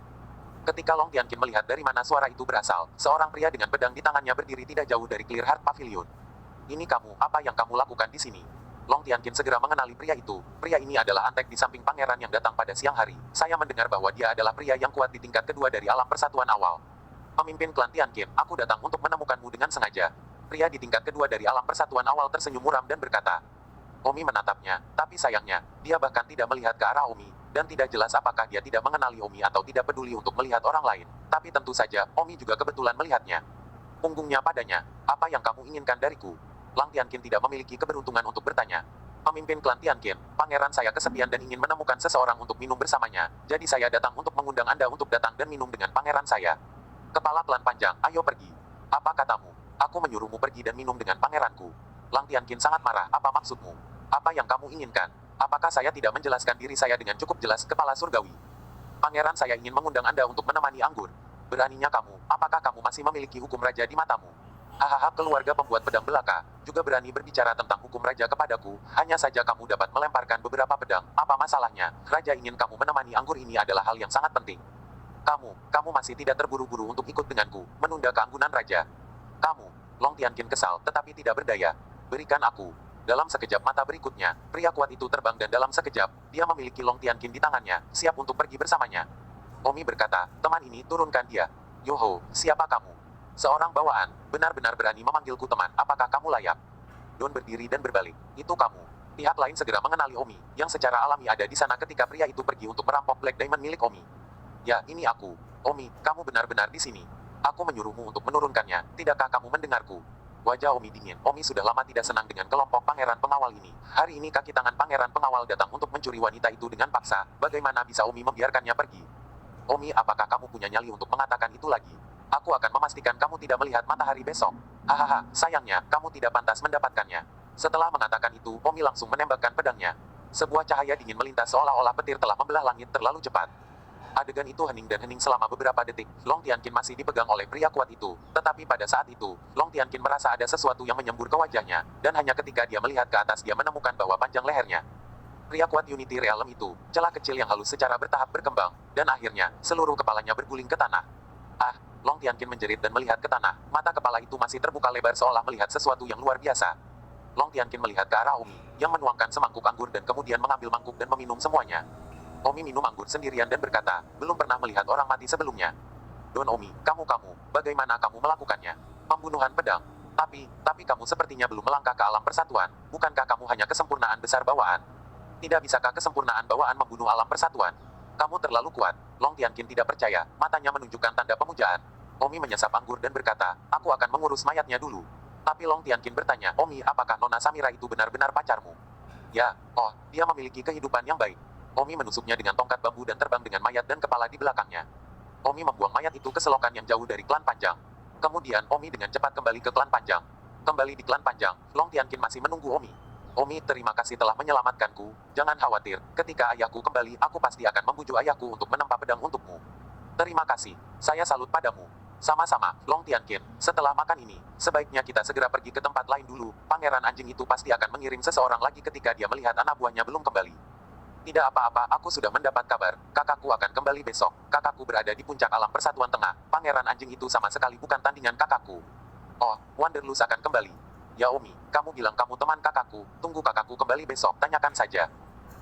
Ketika Long Tianqin melihat dari mana suara itu berasal, seorang pria dengan pedang di tangannya berdiri tidak jauh dari Clear Heart Pavilion. Ini kamu, apa yang kamu lakukan di sini? Long Tianqin segera mengenali pria itu. Pria ini adalah Antek di samping pangeran yang datang pada siang hari. Saya mendengar bahwa dia adalah pria yang kuat di tingkat kedua dari alam persatuan awal. Pemimpin klan Tianqin, aku datang untuk menemukanmu dengan sengaja. Pria di tingkat kedua dari alam persatuan awal tersenyum muram dan berkata. Omi menatapnya, tapi sayangnya, dia bahkan tidak melihat ke arah Omi, dan tidak jelas apakah dia tidak mengenali Omi atau tidak peduli untuk melihat orang lain. Tapi tentu saja, Omi juga kebetulan melihatnya. Punggungnya padanya, apa yang kamu inginkan dariku? Lang Tianqin tidak memiliki keberuntungan untuk bertanya. Pemimpin klan Tianqin, pangeran saya kesepian dan ingin menemukan seseorang untuk minum bersamanya, jadi saya datang untuk mengundang Anda untuk datang dan minum dengan pangeran saya. Kepala klan panjang, ayo pergi. Apa katamu? Aku menyuruhmu pergi dan minum dengan pangeranku. Lang Tianqin sangat marah, apa maksudmu? Apa yang kamu inginkan? Apakah saya tidak menjelaskan diri saya dengan cukup jelas, kepala surgawi? Pangeran saya ingin mengundang Anda untuk menemani anggur. Beraninya kamu, apakah kamu masih memiliki hukum raja di matamu? Hahaha, keluarga pembuat pedang belaka, juga berani berbicara tentang hukum raja kepadaku, hanya saja kamu dapat melemparkan beberapa pedang, apa masalahnya? Raja ingin kamu menemani anggur ini adalah hal yang sangat penting. Kamu masih tidak terburu-buru untuk ikut denganku, menunda keanggunan raja. Kamu, Long Tianqin kesal, tetapi tidak berdaya. Berikan aku. Dalam sekejap mata berikutnya, pria kuat itu terbang dan dalam sekejap, dia memiliki Long Tianqin di tangannya, siap untuk pergi bersamanya. Omi berkata, teman ini turunkan dia. Yoho, siapa kamu? Seorang bawaan, benar-benar berani memanggilku teman, apakah kamu layak? Don berdiri dan berbalik. Itu kamu. Pihak lain segera mengenali Omi, yang secara alami ada di sana ketika pria itu pergi untuk merampok Black Diamond milik Omi. Ya, ini aku. Omi, kamu benar-benar di sini. Aku menyuruhmu untuk menurunkannya, tidakkah kamu mendengarku? Wajah Omi dingin. Omi sudah lama tidak senang dengan kelompok pangeran pengawal ini. Hari ini kaki tangan pangeran pengawal datang untuk mencuri wanita itu dengan paksa. Bagaimana bisa Omi membiarkannya pergi? Omi, apakah kamu punya nyali untuk mengatakan itu lagi? Aku akan memastikan kamu tidak melihat matahari besok. Hahaha, sayangnya, kamu tidak pantas mendapatkannya. Setelah mengatakan itu, Omi langsung menembakkan pedangnya. Sebuah cahaya dingin melintas seolah-olah petir telah membelah langit terlalu cepat. Adegan itu hening dan hening selama beberapa detik. Long Tianqin masih dipegang oleh pria kuat itu. Tetapi pada saat itu, Long Tianqin merasa ada sesuatu yang menyembur ke wajahnya. Dan hanya ketika dia melihat ke atas dia menemukan bahwa panjang lehernya. Pria kuat Unity Realm itu, celah kecil yang halus secara bertahap berkembang. Dan akhirnya, seluruh kepalanya berguling ke tanah. Ah, Long Tianqin menjerit dan melihat ke tanah. Mata kepala itu masih terbuka lebar seolah melihat sesuatu yang luar biasa. Long Tianqin melihat ke arah Omi, yang menuangkan semangkuk anggur dan kemudian mengambil mangkuk dan meminum semuanya. Omi minum anggur sendirian dan berkata, belum pernah melihat orang mati sebelumnya. Don Omi, kamu, bagaimana kamu melakukannya? Pembunuhan pedang. Tapi kamu sepertinya belum melangkah ke alam persatuan. Bukankah kamu hanya kesempurnaan besar bawaan? Tidak bisakah kesempurnaan bawaan membunuh alam persatuan? Kamu terlalu kuat. Long Tianqin tidak percaya, matanya menunjukkan tanda pemujaan. Omi menyesap anggur dan berkata, aku akan mengurus mayatnya dulu. Tapi Long Tianqin bertanya, Omi, apakah Nona Samira itu benar-benar pacarmu? Ya, oh, dia memiliki kehidupan yang baik. Omi menusuknya dengan tongkat bambu dan terbang dengan mayat dan kepala di belakangnya. Omi membuang mayat itu ke selokan yang jauh dari klan Panjang. Kemudian Omi dengan cepat kembali ke klan Panjang. Kembali di klan Panjang, Long Tianqin masih menunggu Omi. Omi, terima kasih telah menyelamatkanku. Jangan khawatir, ketika ayahku kembali, aku pasti akan membujuk ayahku untuk menempa pedang untukmu. Terima kasih, saya salut padamu. Sama-sama, Long Tianqin. Setelah makan ini, sebaiknya kita segera pergi ke tempat lain dulu. Pangeran anjing itu pasti akan mengirim seseorang lagi ketika dia melihat anak buahnya belum kembali. Tidak apa-apa, aku sudah mendapat kabar. Kakakku akan kembali besok. Kakakku berada di puncak alam persatuan tengah. Pangeran anjing itu sama sekali bukan tandingan kakakku. Oh, Wanderlust akan kembali. Ya Omi, kamu bilang kamu teman kakakku. Tunggu kakakku kembali besok, tanyakan saja.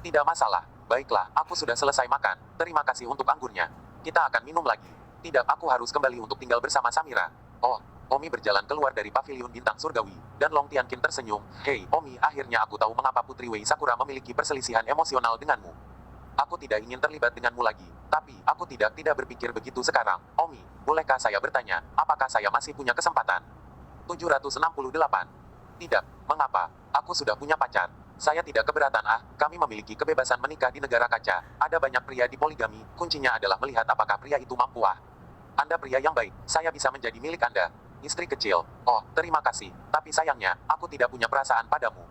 Tidak masalah. Baiklah, aku sudah selesai makan. Terima kasih untuk anggurnya. Kita akan minum lagi. Tidak, aku harus kembali untuk tinggal bersama Samira. Oh, Omi berjalan keluar dari pavilion bintang surgawi, dan Long Tianqin tersenyum. Hei, Omi, akhirnya aku tahu mengapa Putri Wei Sakura memiliki perselisihan emosional denganmu. Aku tidak ingin terlibat denganmu lagi, tapi aku tidak berpikir begitu sekarang. Omi, bolehkah saya bertanya, apakah saya masih punya kesempatan? 768. Tidak, mengapa? Aku sudah punya pacar. Saya tidak keberatan. Kami memiliki kebebasan menikah di negara kaca. Ada banyak pria di poligami, kuncinya adalah melihat apakah pria itu mampu. Anda pria yang baik, saya bisa menjadi milik Anda. Istri kecil, oh, terima kasih. Tapi sayangnya, aku tidak punya perasaan padamu.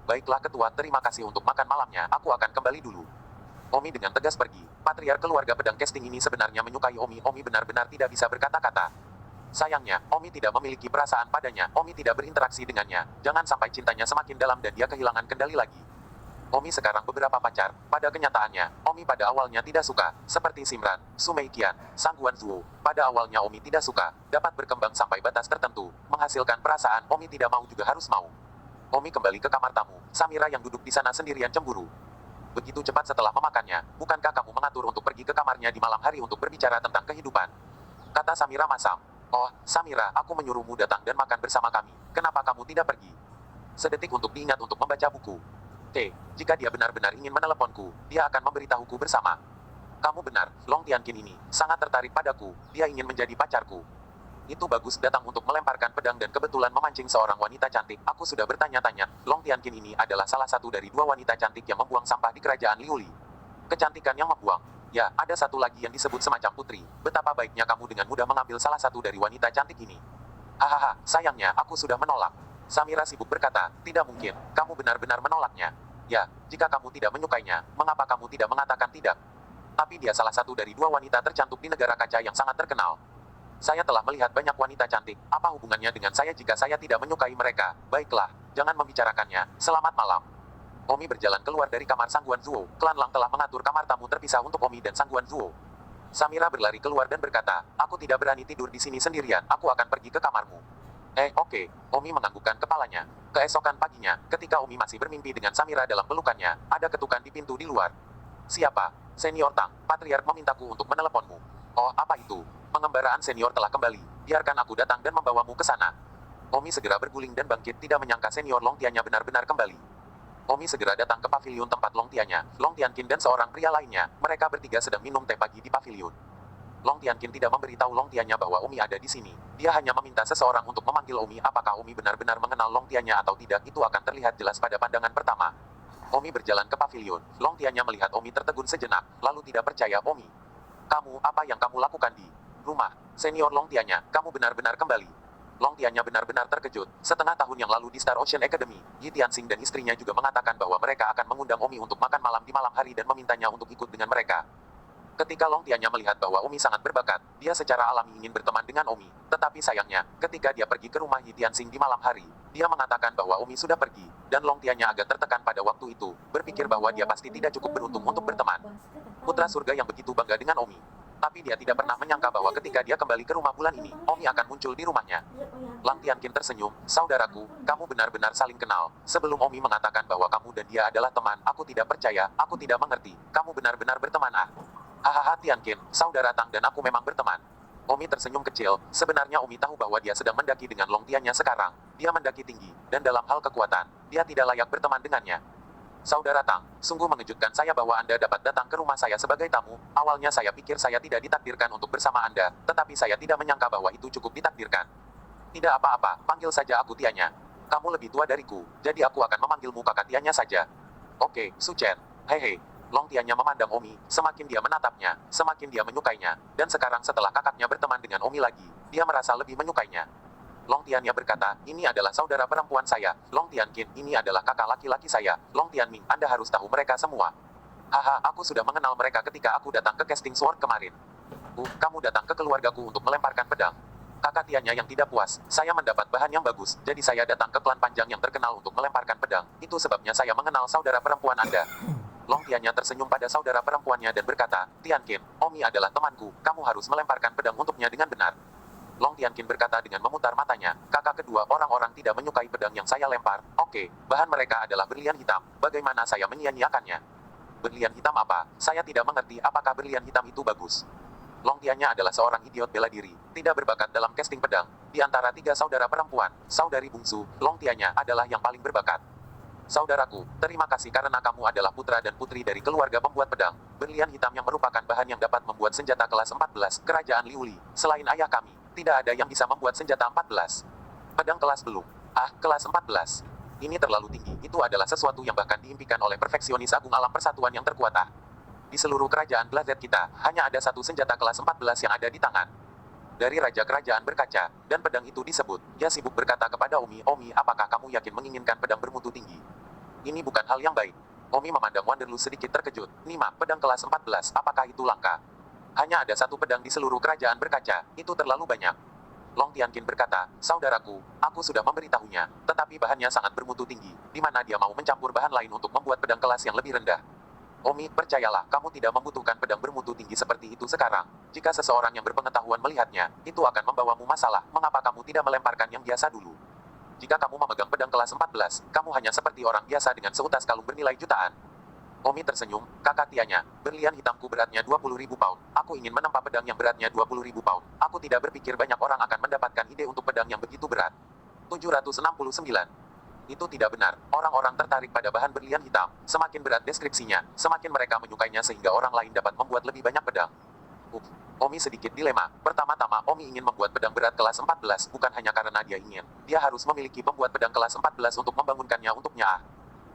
Baiklah ketua, terima kasih untuk makan malamnya, aku akan kembali dulu. Omi dengan tegas pergi. Patriark keluarga pedang casting ini sebenarnya menyukai Omi. Omi benar-benar tidak bisa berkata-kata. Sayangnya, Omi tidak memiliki perasaan padanya. Omi tidak berinteraksi dengannya. Jangan sampai cintanya semakin dalam dan dia kehilangan kendali lagi. Omi sekarang beberapa pacar. Pada kenyataannya, Omi pada awalnya tidak suka. Seperti Simran, Sumei Qian, Sangguan Zuo. Pada awalnya Omi tidak suka. Dapat berkembang sampai batas tertentu. Menghasilkan perasaan, Omi tidak mau juga harus mau. Omi kembali ke kamar tamu. Samira yang duduk di sana sendirian cemburu. Begitu cepat setelah memakannya, bukankah kamu mengatur untuk pergi ke kamarnya di malam hari untuk berbicara tentang kehidupan? Kata Samira masam. Oh, Samira, aku menyuruhmu datang dan makan bersama kami. Kenapa kamu tidak pergi? Sedetik untuk diingat untuk membaca buku. Jika dia benar-benar ingin meneleponku, dia akan memberitahuku bersama. Kamu benar, Long Tianqin ini sangat tertarik padaku, dia ingin menjadi pacarku. Itu bagus, datang untuk melemparkan pedang dan kebetulan memancing seorang wanita cantik. Aku sudah bertanya-tanya, Long Tianqin ini adalah salah satu dari dua wanita cantik yang membuang sampah di kerajaan Liuli. Kecantikan yang membuang. Ya, ada satu lagi yang disebut semacam putri. Betapa baiknya kamu dengan mudah mengambil salah satu dari wanita cantik ini. Hahaha, sayangnya aku sudah menolak. Samira sibuk berkata, tidak mungkin, kamu benar-benar menolaknya. Ya, jika kamu tidak menyukainya, mengapa kamu tidak mengatakan tidak? Tapi dia salah satu dari dua wanita tercantik di negara kaca yang sangat terkenal. Saya telah melihat banyak wanita cantik, apa hubungannya dengan saya jika saya tidak menyukai mereka? Baiklah, jangan membicarakannya, selamat malam. Omi berjalan keluar dari kamar Sangguan Zuo, klan Lang telah mengatur kamar tamu terpisah untuk Omi dan Sangguan Zuo. Samira berlari keluar dan berkata, aku tidak berani tidur di sini sendirian, aku akan pergi ke kamarmu. Oke. Omi menganggukkan kepalanya. Keesokan paginya, ketika Omi masih bermimpi dengan Samira dalam pelukannya, ada ketukan di pintu di luar. Siapa? Senior Tang, Patriark memintaku untuk meneleponmu. Oh, apa itu? Pengembaraan senior telah kembali. Biarkan aku datang dan membawamu ke sana. Omi segera berguling dan bangkit, tidak menyangka senior Long Tianya benar-benar kembali. Omi segera datang ke paviliun tempat Long Tianya, Long Tianqin dan seorang pria lainnya. Mereka bertiga sedang minum teh pagi di paviliun. Long Tianqin tidak memberitahu Long Tianya bahwa Omi ada di sini. Dia hanya meminta seseorang untuk memanggil Omi. Apakah Omi benar-benar mengenal Long Tianya atau tidak, itu akan terlihat jelas pada pandangan pertama. Omi berjalan ke paviliun. Long Tianya melihat Omi tertegun sejenak, lalu tidak percaya. Omi, kamu, apa yang kamu lakukan di rumah senior Long Tianya? Kamu benar-benar kembali. Long Tianya benar-benar terkejut. Setengah tahun yang lalu di Star Ocean Academy, Yi Tianxing dan istrinya juga mengatakan bahwa mereka akan mengundang Omi untuk makan malam di malam hari dan memintanya untuk ikut dengan mereka. Ketika Long Tianya melihat bahwa Omi sangat berbakat, dia secara alami ingin berteman dengan Omi. Tetapi sayangnya, ketika dia pergi ke rumah Yi Tianxing di malam hari, dia mengatakan bahwa Omi sudah pergi, dan Long Tianya agak tertekan pada waktu itu, berpikir bahwa dia pasti tidak cukup beruntung untuk berteman. Putra surga yang begitu bangga dengan Omi. Tapi dia tidak pernah menyangka bahwa ketika dia kembali ke rumah bulan ini, Omi akan muncul di rumahnya. Lang Tianqin tersenyum, saudaraku, kamu benar-benar saling kenal. Sebelum Omi mengatakan bahwa kamu dan dia adalah teman, aku tidak percaya, aku tidak mengerti. Kamu benar-benar berteman ah. Hahaha Tianqin, saudara Tang dan aku memang berteman. Omi tersenyum kecil, sebenarnya Omi tahu bahwa dia sedang mendaki dengan Long Tianya sekarang. Dia mendaki tinggi, dan dalam hal kekuatan, dia tidak layak berteman dengannya. Saudara Tang, sungguh mengejutkan saya bahwa Anda dapat datang ke rumah saya sebagai tamu. Awalnya saya pikir saya tidak ditakdirkan untuk bersama Anda, tetapi saya tidak menyangka bahwa itu cukup ditakdirkan. Tidak apa-apa, panggil saja aku Tianya. Kamu lebih tua dariku, jadi aku akan memanggilmu kakak Tianya saja. Oke, Su Chen. Hehe. Long Tianya memandang Omi, semakin dia menatapnya, semakin dia menyukainya, dan sekarang setelah kakaknya berteman dengan Omi lagi, dia merasa lebih menyukainya. Long Tianya berkata, ini adalah saudara perempuan saya. Long Tianqin, ini adalah kakak laki-laki saya. Long Tianming, Anda harus tahu mereka semua. Haha, aku sudah mengenal mereka ketika aku datang ke Casting Sword kemarin. Kamu datang ke keluargaku untuk melemparkan pedang. Kakak Tianya yang tidak puas, saya mendapat bahan yang bagus, jadi saya datang ke klan panjang yang terkenal untuk melemparkan pedang. Itu sebabnya saya mengenal saudara perempuan Anda. Long Tianya tersenyum pada saudara perempuannya dan berkata, Tianqin, Omi adalah temanku, kamu harus melemparkan pedang untuknya dengan benar. Long Tianqin berkata dengan memutar matanya, kakak kedua orang-orang tidak menyukai pedang yang saya lempar. Oke, bahan mereka adalah berlian hitam, bagaimana saya menyia-nyiakannya? Berlian hitam apa? Saya tidak mengerti apakah berlian hitam itu bagus. Long Tianya adalah seorang idiot bela diri, tidak berbakat dalam casting pedang. Di antara tiga saudara perempuan, saudari bungsu, Long Tianya adalah yang paling berbakat. Saudaraku, terima kasih karena kamu adalah putra dan putri dari keluarga pembuat pedang. Berlian hitam yang merupakan bahan yang dapat membuat senjata kelas 14, kerajaan Liuli. Selain ayah kami, tidak ada yang bisa membuat senjata 14. Pedang kelas belum. Ah, kelas 14. Ini terlalu tinggi. Itu adalah sesuatu yang bahkan diimpikan oleh perfeksionis agung alam persatuan yang terkuat ah. Di seluruh kerajaan Blazed kita, hanya ada satu senjata kelas 14 yang ada di tangan. Dari Raja Kerajaan Berkaca, dan pedang itu disebut. Dia sibuk berkata kepada Omi, Omi, apakah kamu yakin menginginkan pedang bermutu tinggi? Ini bukan hal yang baik. Omi memandang Wanderlu sedikit terkejut. Nima, pedang kelas 14, apakah itu langka? Hanya ada satu pedang di seluruh kerajaan Berkaca, itu terlalu banyak. Long Tianqin berkata, saudaraku, aku sudah memberitahunya, tetapi bahannya sangat bermutu tinggi, di mana dia mau mencampur bahan lain untuk membuat pedang kelas yang lebih rendah. Omi, percayalah, kamu tidak membutuhkan pedang bermutu tinggi seperti itu sekarang. Jika seseorang yang berpengetahuan melihatnya, itu akan membawamu masalah. Mengapa kamu tidak melemparkan yang biasa dulu? Jika kamu memegang pedang kelas 14, kamu hanya seperti orang biasa dengan seutas kalung bernilai jutaan. Omi tersenyum, kakak Tianya, berlian hitamku beratnya 20.000 pound. Aku ingin menempa pedang yang beratnya 20.000 pound. Aku tidak berpikir banyak orang akan mendapatkan ide untuk pedang yang begitu berat. 769. Itu tidak benar. Orang-orang tertarik pada bahan berlian hitam. Semakin berat deskripsinya, semakin mereka menyukainya sehingga orang lain dapat membuat lebih banyak pedang. Omi sedikit dilema. Pertama-tama, Omi ingin membuat pedang berat kelas 14, bukan hanya karena dia ingin. Dia harus memiliki pembuat pedang kelas 14 untuk membangunkannya untuknya.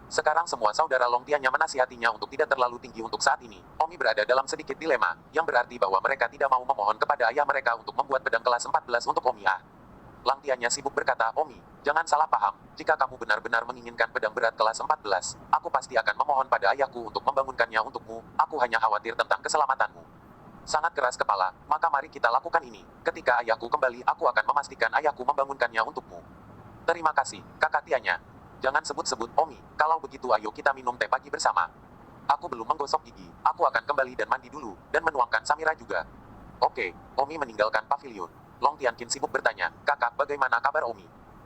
Sekarang semua saudara Long Tianya menasihatinya untuk tidak terlalu tinggi untuk saat ini. Omi berada dalam sedikit dilema, yang berarti bahwa mereka tidak mau memohon kepada ayah mereka untuk membuat pedang kelas 14 untuk Omi. Lang Tianya sibuk berkata, Omi, jangan salah paham, jika kamu benar-benar menginginkan pedang berat kelas 14, aku pasti akan memohon pada ayahku untuk membangunkannya untukmu, aku hanya khawatir tentang keselamatanmu. Sangat keras kepala, maka mari kita lakukan ini. Ketika ayahku kembali, aku akan memastikan ayahku membangunkannya untukmu. Terima kasih, kakak Tianya. Jangan sebut-sebut, Omi, kalau begitu ayo kita minum teh pagi bersama. Aku belum menggosok gigi, aku akan kembali dan mandi dulu, dan menuangkan Samira juga. Oke, Omi meninggalkan paviliun. Long Tianqin sibuk bertanya, kakak bagaimana kabar Omi?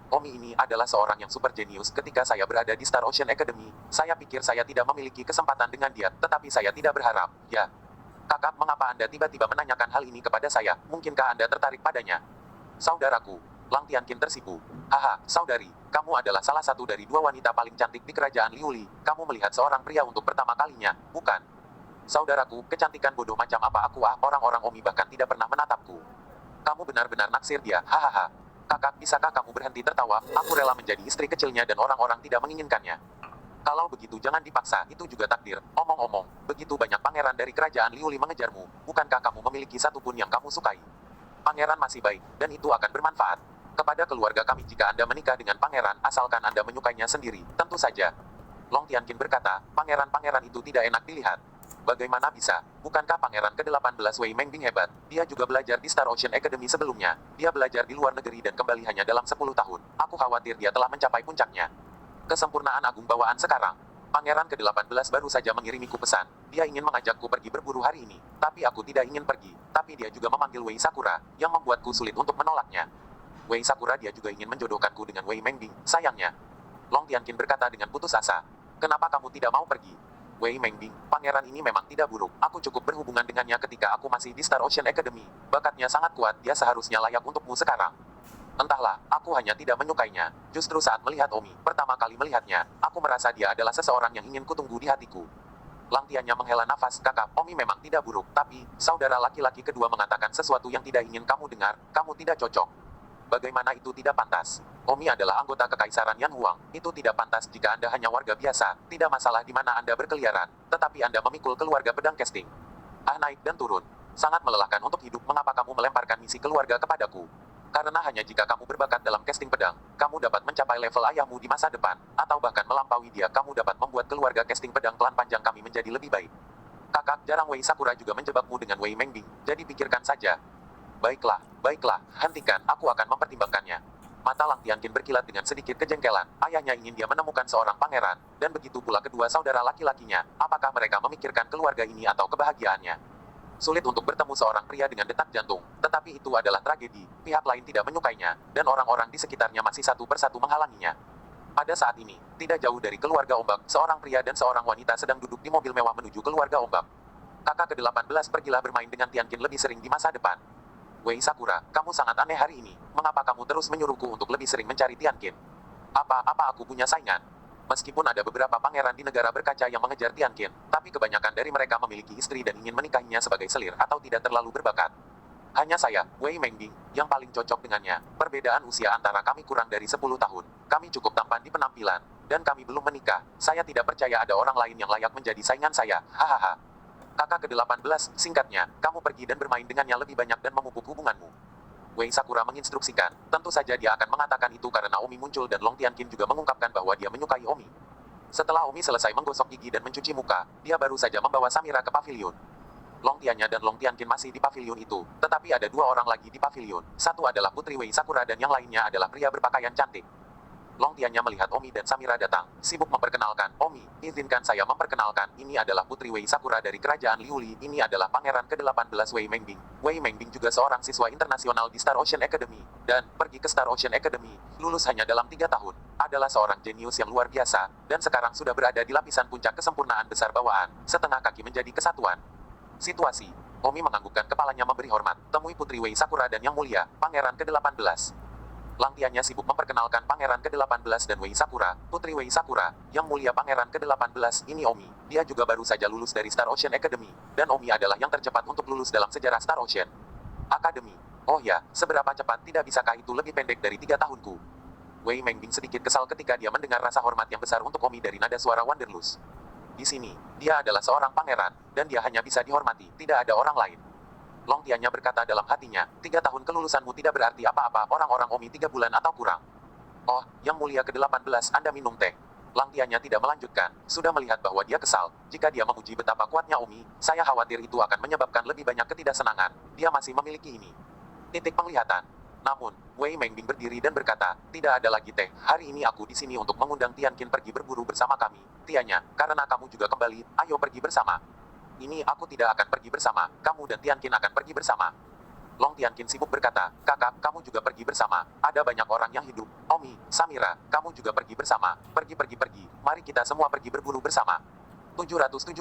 Omi ini adalah seorang yang super jenius. Ketika saya berada di Star Ocean Academy, saya pikir saya tidak memiliki kesempatan dengan dia, tetapi saya tidak berharap. Ya, Kakak, mengapa Anda tiba-tiba menanyakan hal ini kepada saya? Mungkinkah Anda tertarik padanya? Saudaraku, Lang Tianqin tersipu. Haha, saudari, kamu adalah salah satu dari dua wanita paling cantik di kerajaan Liuli. Kamu melihat seorang pria untuk pertama kalinya, bukan? Saudaraku, kecantikan bodoh macam apa aku orang-orang Omi bahkan tidak pernah menatapku. Kamu benar-benar naksir dia, hahaha. Kakak, bisakah kamu berhenti tertawa? Aku rela menjadi istri kecilnya dan orang-orang tidak menginginkannya. Kalau begitu jangan dipaksa, itu juga takdir. Omong-omong, begitu banyak pangeran dari kerajaan Liuli mengejarmu, bukankah kamu memiliki satu pun yang kamu sukai? Pangeran masih baik, dan itu akan bermanfaat kepada keluarga kami jika Anda menikah dengan pangeran, asalkan Anda menyukainya sendiri, tentu saja. Long Tianqin berkata, pangeran-pangeran itu tidak enak dilihat. Bagaimana bisa? Bukankah pangeran ke-18 Wei Mengbing hebat? Dia juga belajar di Star Ocean Academy sebelumnya. Dia belajar di luar negeri dan kembali hanya dalam 10 tahun. Aku khawatir dia telah mencapai puncaknya. Kesempurnaan agung bawaan sekarang. Pangeran ke-18 baru saja mengirimiku pesan. Dia ingin mengajakku pergi berburu hari ini. Tapi aku tidak ingin pergi. Tapi dia juga memanggil Wei Sakura, yang membuatku sulit untuk menolaknya. Wei Sakura dia juga ingin menjodohkanku dengan Wei Mengbing. Sayangnya. Long Tianqin berkata dengan putus asa. Kenapa kamu tidak mau pergi? Wei Mengbing, pangeran ini memang tidak buruk. Aku cukup berhubungan dengannya ketika aku masih di Star Ocean Academy. Bakatnya sangat kuat, dia seharusnya layak untukmu sekarang. Entahlah, aku hanya tidak menyukainya. Justru saat melihat Omi, pertama kali melihatnya, aku merasa dia adalah seseorang yang ingin kutunggu di hatiku. Lang Tiannya menghela nafas, kakak, Omi memang tidak buruk, tapi, saudara laki-laki kedua mengatakan sesuatu yang tidak ingin kamu dengar, kamu tidak cocok. Bagaimana itu tidak pantas? Omi adalah anggota Kekaisaran Yan Huang. Itu tidak pantas jika Anda hanya warga biasa. Tidak masalah di mana Anda berkeliaran. Tetapi Anda memikul keluarga pedang casting. Naik dan turun. Sangat melelahkan untuk hidup. Mengapa kamu melemparkan misi keluarga kepadaku? Karena hanya jika kamu berbakat dalam casting pedang, kamu dapat mencapai level ayahmu di masa depan. Atau bahkan melampaui dia, kamu dapat membuat keluarga casting pedang klan panjang kami menjadi lebih baik. Kakak, jarang Wei Sakura juga menjebakmu dengan Wei Mengbing. Jadi pikirkan saja. Baiklah, baiklah, hentikan, aku akan mempertimbangkannya. Mata Lang Tianqin berkilat dengan sedikit kejengkelan. Ayahnya ingin dia menemukan seorang pangeran, dan begitu pula kedua saudara laki-lakinya. Apakah mereka memikirkan keluarga ini atau kebahagiaannya? Sulit untuk bertemu seorang pria dengan detak jantung, tetapi itu adalah tragedi. Pihak lain tidak menyukainya, dan orang-orang di sekitarnya masih satu persatu menghalanginya. Pada saat ini, tidak jauh dari keluarga ombak, seorang pria dan seorang wanita sedang duduk di mobil mewah menuju keluarga ombak. Kakak ke-18 pergilah bermain dengan Tianqin lebih sering di masa depan. Wei Sakura, kamu sangat aneh hari ini. Mengapa kamu terus menyuruhku untuk lebih sering mencari Tianqin? Apa aku punya saingan? Meskipun ada beberapa pangeran di negara berkaca yang mengejar Tianqin, tapi kebanyakan dari mereka memiliki istri dan ingin menikahinya sebagai selir atau tidak terlalu berbakat. Hanya saya, Wei Mengbing, yang paling cocok dengannya. Perbedaan usia antara kami kurang dari 10 tahun. Kami cukup tampan di penampilan, dan kami belum menikah. Saya tidak percaya ada orang lain yang layak menjadi saingan saya. Hahaha. Kakak ke-18, singkatnya, kamu pergi dan bermain dengannya lebih banyak dan memupuk hubunganmu. Wei Sakura menginstruksikan. Tentu saja dia akan mengatakan itu karena Omi muncul dan Long Tianqin juga mengungkapkan bahwa dia menyukai Omi. Setelah Omi selesai menggosok gigi dan mencuci muka, dia baru saja membawa Samira ke pavilion. Long Tiannya dan Long Tianqin masih di pavilion itu, tetapi ada dua orang lagi di pavilion. Satu adalah Putri Wei Sakura dan yang lainnya adalah pria berpakaian cantik. Long Tiannya melihat Omi dan Samira datang, sibuk memperkenalkan. Omi, izinkan saya memperkenalkan, ini adalah Putri Wei Sakura dari Kerajaan Liuli, ini adalah Pangeran ke-18 Wei Mengbing. Wei Mengbing juga seorang siswa internasional di Star Ocean Academy, dan pergi ke Star Ocean Academy, lulus hanya dalam 3 tahun, adalah seorang jenius yang luar biasa, dan sekarang sudah berada di lapisan puncak kesempurnaan besar bawaan, setengah kaki menjadi kesatuan. Situasi. Omi menganggukkan kepalanya memberi hormat, temui Putri Wei Sakura dan Yang Mulia, Pangeran ke-18. Lang Tiannya sibuk memperkenalkan Pangeran ke-18 dan Wei Sakura, Putri Wei Sakura, Yang Mulia Pangeran ke-18, ini Omi. Dia juga baru saja lulus dari Star Ocean Academy, dan Omi adalah yang tercepat untuk lulus dalam sejarah Star Ocean Academy. Oh ya, seberapa cepat, tidak bisakah itu lebih pendek dari 3 tahunku? Wei Mengbing sedikit kesal ketika dia mendengar rasa hormat yang besar untuk Omi dari nada suara Wanderlust. Di sini, dia adalah seorang pangeran, dan dia hanya bisa dihormati, tidak ada orang lain. Long Tiannya berkata dalam hatinya, 3 tahun kelulusanmu tidak berarti apa-apa, orang-orang Omi 3 bulan atau kurang. Oh, Yang Mulia ke-18, Anda minum teh. Lang Tiannya tidak melanjutkan, sudah melihat bahwa dia kesal. Jika dia menguji betapa kuatnya Omi, saya khawatir itu akan menyebabkan lebih banyak ketidaksenangan. Dia masih memiliki ini. Titik penglihatan. Namun, Wei Mengbing berdiri dan berkata, tidak ada lagi teh, hari ini aku di sini untuk mengundang Tianqin pergi berburu bersama kami. Tianya, karena kamu juga kembali, ayo pergi bersama. Ini aku tidak akan pergi bersama, kamu dan Tianqin akan pergi bersama. Long Tianqin sibuk berkata, kakak, kamu juga pergi bersama. Ada banyak orang yang hidup. Omi, Samira, kamu juga pergi bersama. Pergi. Mari kita semua pergi berburu bersama. 770.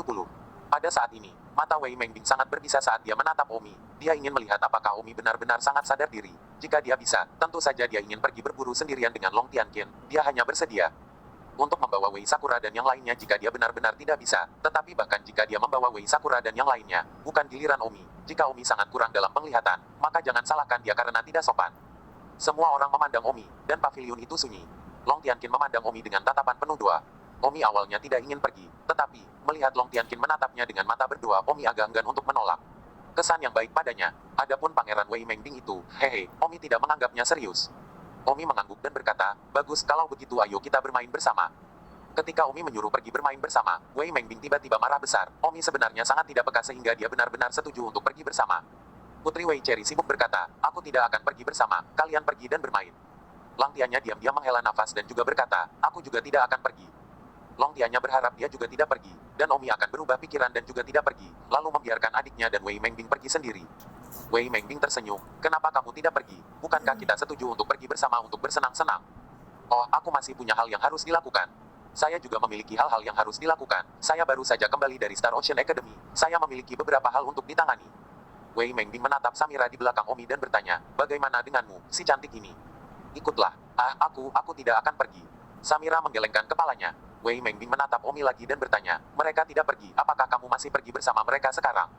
Pada saat ini, mata Wei Mengbing sangat berbisa saat dia menatap Omi. Dia ingin melihat apakah Omi benar-benar sangat sadar diri. Jika dia bisa, tentu saja dia ingin pergi berburu sendirian dengan Long Tianqin. Dia hanya bersedia untuk membawa Wei Sakura dan yang lainnya jika dia benar-benar tidak bisa. Tetapi bahkan jika dia membawa Wei Sakura dan yang lainnya, bukan giliran Omi. Jika Omi sangat kurang dalam penglihatan, maka jangan salahkan dia karena tidak sopan. Semua orang memandang Omi, dan pavilion itu sunyi. Long Tianqin memandang Omi dengan tatapan penuh doa. Omi awalnya tidak ingin pergi, tetapi, melihat Long Tianqin menatapnya dengan mata berdoa, Omi agak enggan untuk menolak. Kesan yang baik padanya. Adapun Pangeran Wei Mengbing itu, hehe, Omi tidak menganggapnya serius. Omi mengangguk dan berkata, bagus kalau begitu ayo kita bermain bersama. Ketika Omi menyuruh pergi bermain bersama, Wei Mengbing tiba-tiba marah besar. Omi sebenarnya sangat tidak peka sehingga dia benar-benar setuju untuk pergi bersama. Putri Wei Cherry sibuk berkata, aku tidak akan pergi bersama, kalian pergi dan bermain. Lang Tianya diam-diam menghela nafas dan juga berkata, aku juga tidak akan pergi. Long Tianya berharap dia juga tidak pergi, dan Omi akan berubah pikiran dan juga tidak pergi, lalu membiarkan adiknya dan Wei Mengbing pergi sendiri. Wei Mengbing tersenyum, kenapa kamu tidak pergi? Bukankah kita setuju untuk pergi bersama untuk bersenang-senang? Oh, aku masih punya hal yang harus dilakukan. Saya juga memiliki hal-hal yang harus dilakukan. Saya baru saja kembali dari Star Ocean Academy. Saya memiliki beberapa hal untuk ditangani. Wei Mengbing menatap Samira di belakang Omi dan bertanya, bagaimana denganmu, si cantik ini? Ikutlah. Aku tidak akan pergi. Samira menggelengkan kepalanya. Wei Mengbing menatap Omi lagi dan bertanya, mereka tidak pergi, apakah kamu masih pergi bersama mereka sekarang?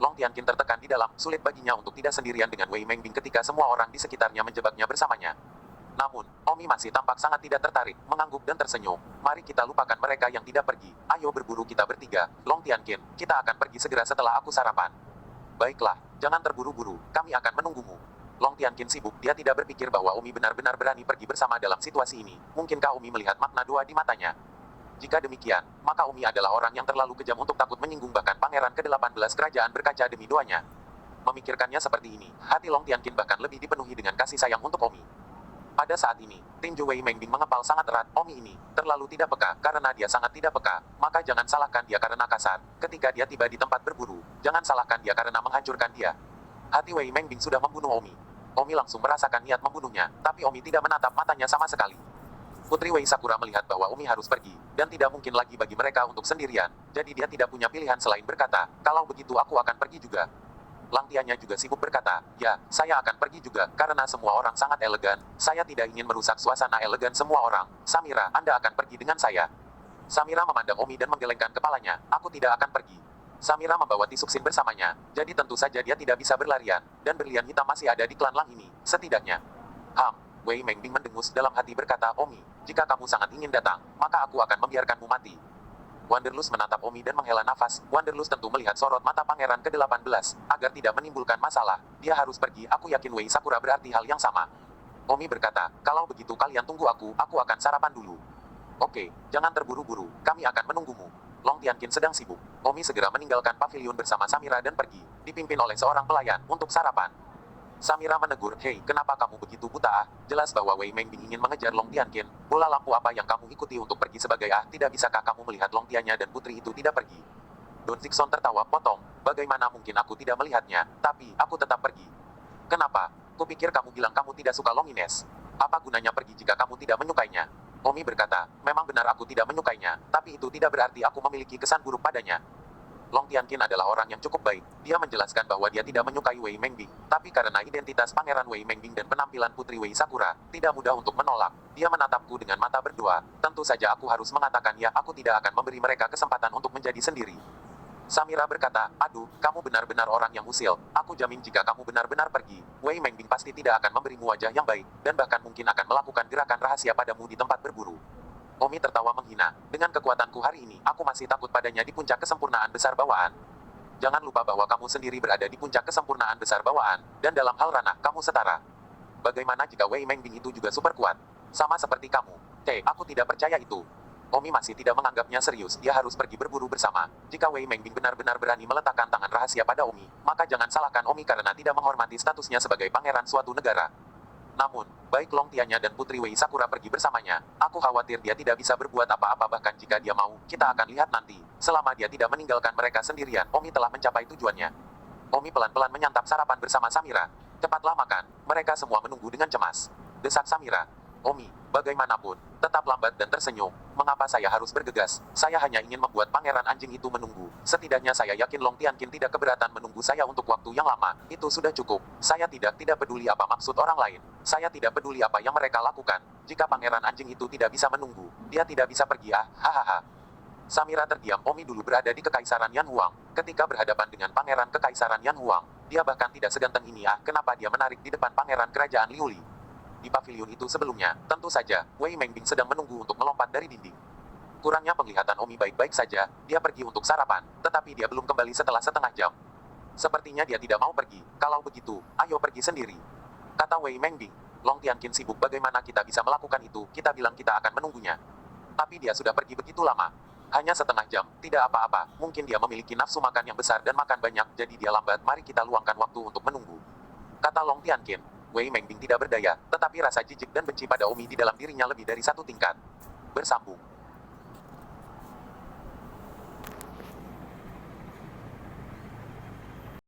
Long Tianqin tertekan di dalam, sulit baginya untuk tidak sendirian dengan Wei Mengbing ketika semua orang di sekitarnya menjebaknya bersamanya. Namun, Omi masih tampak sangat tidak tertarik, mengangguk dan tersenyum. Mari kita lupakan mereka yang tidak pergi. Ayo berburu kita bertiga. Long Tianqin, kita akan pergi segera setelah aku sarapan. Baiklah, jangan terburu-buru, kami akan menunggumu. Long Tianqin sibuk, dia tidak berpikir bahwa Omi benar-benar berani pergi bersama dalam situasi ini. Mungkinkah Omi melihat makna doa di matanya? Jika demikian, maka Omi adalah orang yang terlalu kejam untuk takut menyinggung bahkan Pangeran ke-18 Kerajaan berkaca demi doanya. Memikirkannya seperti ini, hati Long Tianqin bahkan lebih dipenuhi dengan kasih sayang untuk Omi. Pada saat ini, tinju Wei Mengbing mengepal sangat erat. Omi ini terlalu tidak peka, karena dia sangat tidak peka. Maka jangan salahkan dia karena kasar. Ketika dia tiba di tempat berburu, jangan salahkan dia karena menghancurkan dia. Hati Wei Mengbing sudah membunuh Omi. Omi langsung merasakan niat membunuhnya, tapi Omi tidak menatap matanya sama sekali. Putri Wei Sakura melihat bahwa Omi harus pergi, dan tidak mungkin lagi bagi mereka untuk sendirian. Jadi dia tidak punya pilihan selain berkata, kalau begitu aku akan pergi juga. Lang Tianya juga sibuk berkata, ya, saya akan pergi juga, karena semua orang sangat elegan. Saya tidak ingin merusak suasana elegan semua orang. Samira, Anda akan pergi dengan saya. Samira memandang Omi dan menggelengkan kepalanya, aku tidak akan pergi. Samira membawa Tisuksin bersamanya, jadi tentu saja dia tidak bisa berlarian, dan berlian hitam masih ada di klan Lang ini, setidaknya. Wei Mengbing mendengus dalam hati berkata, Omi, jika kamu sangat ingin datang, maka aku akan membiarkanmu mati. Wanderlust menatap Omi dan menghela nafas. Wanderlust tentu melihat sorot mata Pangeran ke-18. Agar tidak menimbulkan masalah, dia harus pergi. Aku yakin Wei Sakura berarti hal yang sama. Omi berkata, kalau begitu kalian tunggu aku akan sarapan dulu. Oke, jangan terburu-buru, kami akan menunggumu. Long Tianqin sedang sibuk. Omi segera meninggalkan pavilion bersama Samira dan pergi, dipimpin oleh seorang pelayan, untuk sarapan. Samira menegur, hei, kenapa kamu begitu buta? Jelas bahwa Wei Mengbing ingin mengejar Long Tianqin. Bola lampu apa yang kamu ikuti untuk pergi sebagai tidak bisakah kamu melihat Long Tianya dan putri itu tidak pergi? Don Zixon tertawa potong, bagaimana mungkin aku tidak melihatnya, tapi aku tetap pergi. Kenapa? Kupikir kamu bilang kamu tidak suka Long Ines. Apa gunanya pergi jika kamu tidak menyukainya? Omi berkata, memang benar aku tidak menyukainya, tapi itu tidak berarti aku memiliki kesan buruk padanya. Long Tianqin adalah orang yang cukup baik. Dia menjelaskan bahwa dia tidak menyukai Wei Mengbing, tapi karena identitas Pangeran Wei Mengbing dan penampilan Putri Wei Sakura, tidak mudah untuk menolak. Dia menatapku dengan mata berdoa. Tentu saja aku harus mengatakan ya, aku tidak akan memberi mereka kesempatan untuk menjadi sendiri. Samira berkata, aduh, kamu benar-benar orang yang usil. Aku jamin jika kamu benar-benar pergi, Wei Mengbing pasti tidak akan memberimu wajah yang baik, dan bahkan mungkin akan melakukan gerakan rahasia padamu di tempat berburu. Omi tertawa menghina. Dengan kekuatanku hari ini, aku masih takut padanya di puncak kesempurnaan besar bawaan. Jangan lupa bahwa kamu sendiri berada di puncak kesempurnaan besar bawaan, dan dalam hal ranah, kamu setara. Bagaimana jika Wei Mengbing itu juga super kuat? Sama seperti kamu. Aku tidak percaya itu. Omi masih tidak menganggapnya serius, dia harus pergi berburu bersama. Jika Wei Mengbing benar-benar berani meletakkan tangan rahasia pada Omi, maka jangan salahkan Omi karena tidak menghormati statusnya sebagai pangeran suatu negara. Namun, baik Long Tianya dan Putri Wei Sakura pergi bersamanya, aku khawatir dia tidak bisa berbuat apa-apa bahkan jika dia mau, kita akan lihat nanti. Selama dia tidak meninggalkan mereka sendirian, Omi telah mencapai tujuannya. Omi pelan-pelan menyantap sarapan bersama Samira. Cepatlah makan, mereka semua menunggu dengan cemas. Desak Samira. Omi, bagaimanapun, tetap lambat dan tersenyum. Mengapa saya harus bergegas? Saya hanya ingin membuat pangeran anjing itu menunggu. Setidaknya saya yakin Long Tianqin tidak keberatan menunggu saya untuk waktu yang lama. Itu sudah cukup. Saya tidak peduli apa maksud orang lain. Saya tidak peduli apa yang mereka lakukan. Jika pangeran anjing itu tidak bisa menunggu, dia tidak bisa pergi. Hahaha. Samira terdiam. Omi dulu berada di Kekaisaran Yan Huang. Ketika berhadapan dengan pangeran Kekaisaran Yan Huang, dia bahkan tidak seganteng ini. Kenapa dia menarik di depan pangeran kerajaan Liuli? Di pavilion itu sebelumnya, tentu saja, Wei Mengbing sedang menunggu untuk melompat dari dinding. Kurangnya penglihatan Omi baik-baik saja, dia pergi untuk sarapan, tetapi dia belum kembali setelah setengah jam. Sepertinya dia tidak mau pergi. Kalau begitu, ayo pergi sendiri, kata Wei Mengbing. Long Tianqin sibuk, bagaimana kita bisa melakukan itu? Kita bilang kita akan menunggunya. Tapi dia sudah pergi begitu lama. Hanya setengah jam, tidak apa-apa. Mungkin dia memiliki nafsu makan yang besar dan makan banyak, jadi dia lambat. Mari kita luangkan waktu untuk menunggu, kata Long Tianqin. Wei Mengbing tidak berdaya, tetapi rasa jijik dan benci pada Omi di dalam dirinya lebih dari satu tingkat. Bersambung.